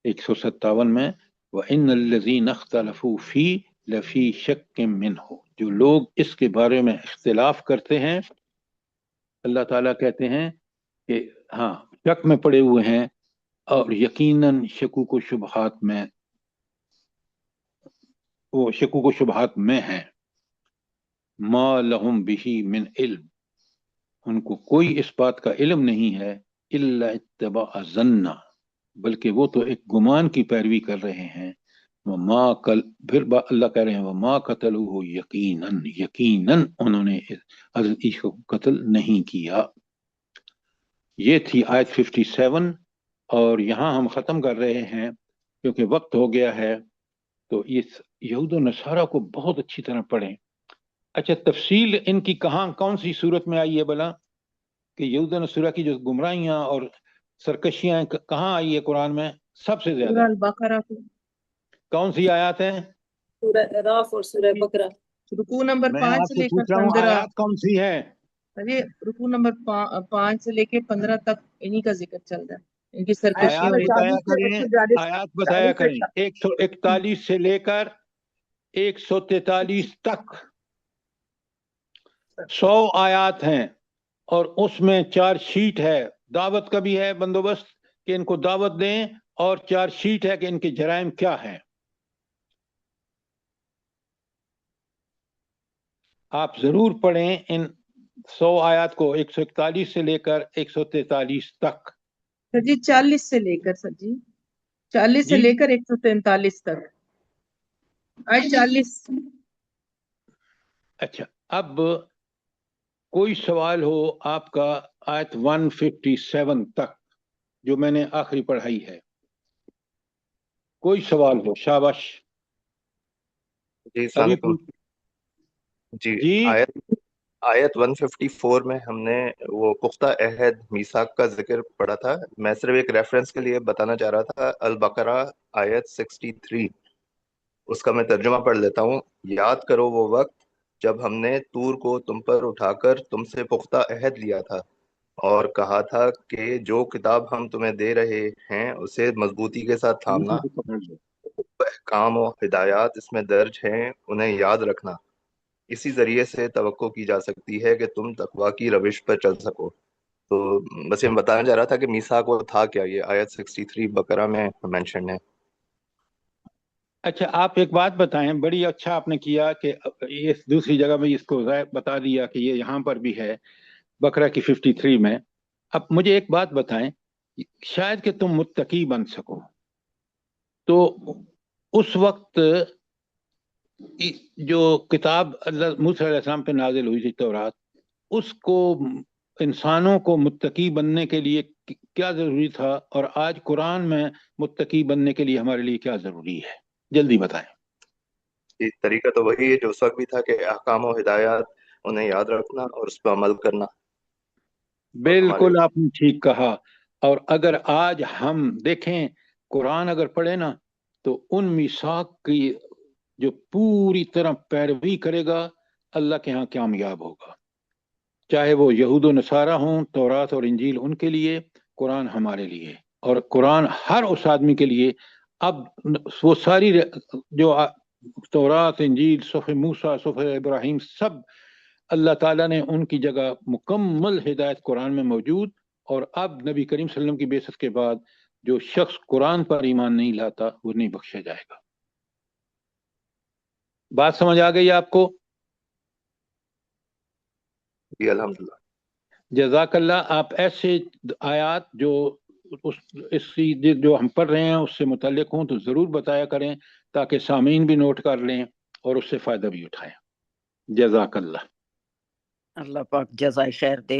A: 157 میں وَإِنَّ الَّذِينَ اخْتَلَفُوا فِي لَفِي شَكٍّ مِّنْهُ، جو لوگ اس کے بارے میں اختلاف کرتے ہیں اللہ تعالیٰ کہتے ہیں کہ ہاں شک میں پڑے ہوئے ہیں اور یقیناً شکوک و شبہات میں، وہ شکوک و شبہات میں ہیں. ما لہم بہ من علم، ان کو کوئی اس بات کا علم نہیں ہے، الا اتباع الظن، بلکہ وہ تو ایک گمان کی پیروی کر رہے ہیں. وما پھر اللہ کہہ رہے ہیں وما قتلوہ یقیناً، یقیناً انہوں نے حضرت عیسیٰ کو قتل نہیں کیا. یہ تھی آیت 57 اور یہاں ہم ختم کر رہے ہیں کیونکہ وقت ہو گیا ہے. تو اس یہود و نصارہ کو بہت اچھی طرح پڑھیں. اچھا تفصیل ان کی کون سی صورت میں آئی ہے بلا کہ یہود و نصارہ کی جو گمراہیاں اور سرکشیاں کہاں آئی ہے قرآن میں سب سے زیادہ؟
E: سورہ البقرہ،
A: کون سی آیات ہیں؟
C: سورہ اعراف اور سورہ بقرہ.
E: رکوع نمبر
A: میں
E: 5
A: آپ
E: سے
A: سے
E: لے
A: پوچھ
E: کر
A: رہا ہوں
E: 15.
A: آیات کون سی ہے؟
E: ارے رکوع نمبر 5 سے لے کے 15 تک انہی کا ذکر چل رہا ہے، ان کی سرکشیوں
A: آیات
E: اور
A: بتایا کریں، آیات بتایا کریں. 141 سے لے کر 143 تک 100 آیات ہیں اور اس میں 4 شیٹ ہے. دعوت کا بھی ہے بندوبست کہ ان کو دعوت دیں اور 4 شیٹ ہے کہ ان کے جرائم کیا ہیں. آپ ضرور پڑھیں ان 100 آیات کو 141 سے لے کر 143 تک.
E: سر جی 40 سے لے کر، سر جی 40 سے
A: جی
E: لے کر 143 تک، آیت 40.
A: اچھا اب کوئی سوال ہو آپ کا آیت 157 تک جو میں نے آخری پڑھائی ہے، کوئی سوال ہو شاباش.
I: جی السلام
A: ابھی
I: علیکم. جی
A: جی
I: آیت 154 میں ہم نے وہ پختہ عہد میثاق کا ذکر پڑھا تھا. میں صرف ایک ریفرنس کے لیے بتانا چاہ رہا تھا. البقرہ آیت 63، اس کا میں ترجمہ پڑھ لیتا ہوں. یاد کرو وہ وقت جب ہم نے طور کو تم پر اٹھا کر تم سے پختہ عہد لیا تھا اور کہا تھا کہ جو کتاب ہم تمہیں دے رہے ہیں اسے مضبوطی کے ساتھ تھامنا، احکام و ہدایات اس میں درج ہیں انہیں یاد رکھنا. اسی ذریعے سے توقع کی جا سکتی ہے کہ تم تقویٰ کی روش پر چل سکو. تو بس یہ بتانا چاہ رہا تھا کہ میثاق وہ تھا کیا. یہ آیت 63 بقرہ میں مینشن ہے.
A: اچھا آپ ایک بات بتائیں، بڑی اچھا آپ نے کیا کہ اس دوسری جگہ میں اس کو بتا دیا کہ یہ یہاں پر بھی ہے بقرہ کی 53 میں. اب مجھے ایک بات بتائیں، شاید کہ تم متقی بن سکو تو اس وقت جو کتاب اللہ موسیٰ علیہ السلام پہ نازل ہوئی تھی تورات، اس کو انسانوں کو متقی بننے کے لیے کیا ضروری تھا اور آج قرآن میں متقی بننے کے لیے ہمارے لیے کیا ضروری ہے؟ جلدی بتائیں.
I: یہ طریقہ تو وہی ہے جو اس وقت بھی تھا کہ احکام و ہدایات انہیں یاد رکھنا اور اس پہ عمل کرنا.
A: بالکل آپ نے ٹھیک کہا. اور اگر آج ہم دیکھیں قرآن اگر پڑھے نا تو ان میثاق کی جو پوری طرح پیروی کرے گا اللہ کے ہاں کامیاب ہوگا. چاہے وہ یہود و نصارہ ہوں، تورات اور انجیل ان کے لیے، قرآن ہمارے لیے، اور قرآن ہر اس آدمی کے لیے. اب وہ ساری جو تورات، انجیل، صحف موسیٰ، صحف ابراہیم، سب اللہ تعالیٰ نے ان کی جگہ مکمل ہدایت قرآن میں موجود. اور اب نبی کریم صلی اللہ علیہ وسلم کی بعثت کے بعد جو شخص قرآن پر ایمان نہیں لاتا وہ نہیں بخشا جائے گا. بات سمجھ آ گئی آپ کو؟
I: جی الحمدللہ.
A: جزاک اللہ. آپ ایسے آیات جو جو ہم پڑھ رہے ہیں اس سے متعلق ہوں تو ضرور بتایا کریں تاکہ سامعین بھی نوٹ کر لیں اور اس سے فائدہ بھی اٹھائیں. جزاک اللہ.
F: اللہ پاک جزائے خیر دے.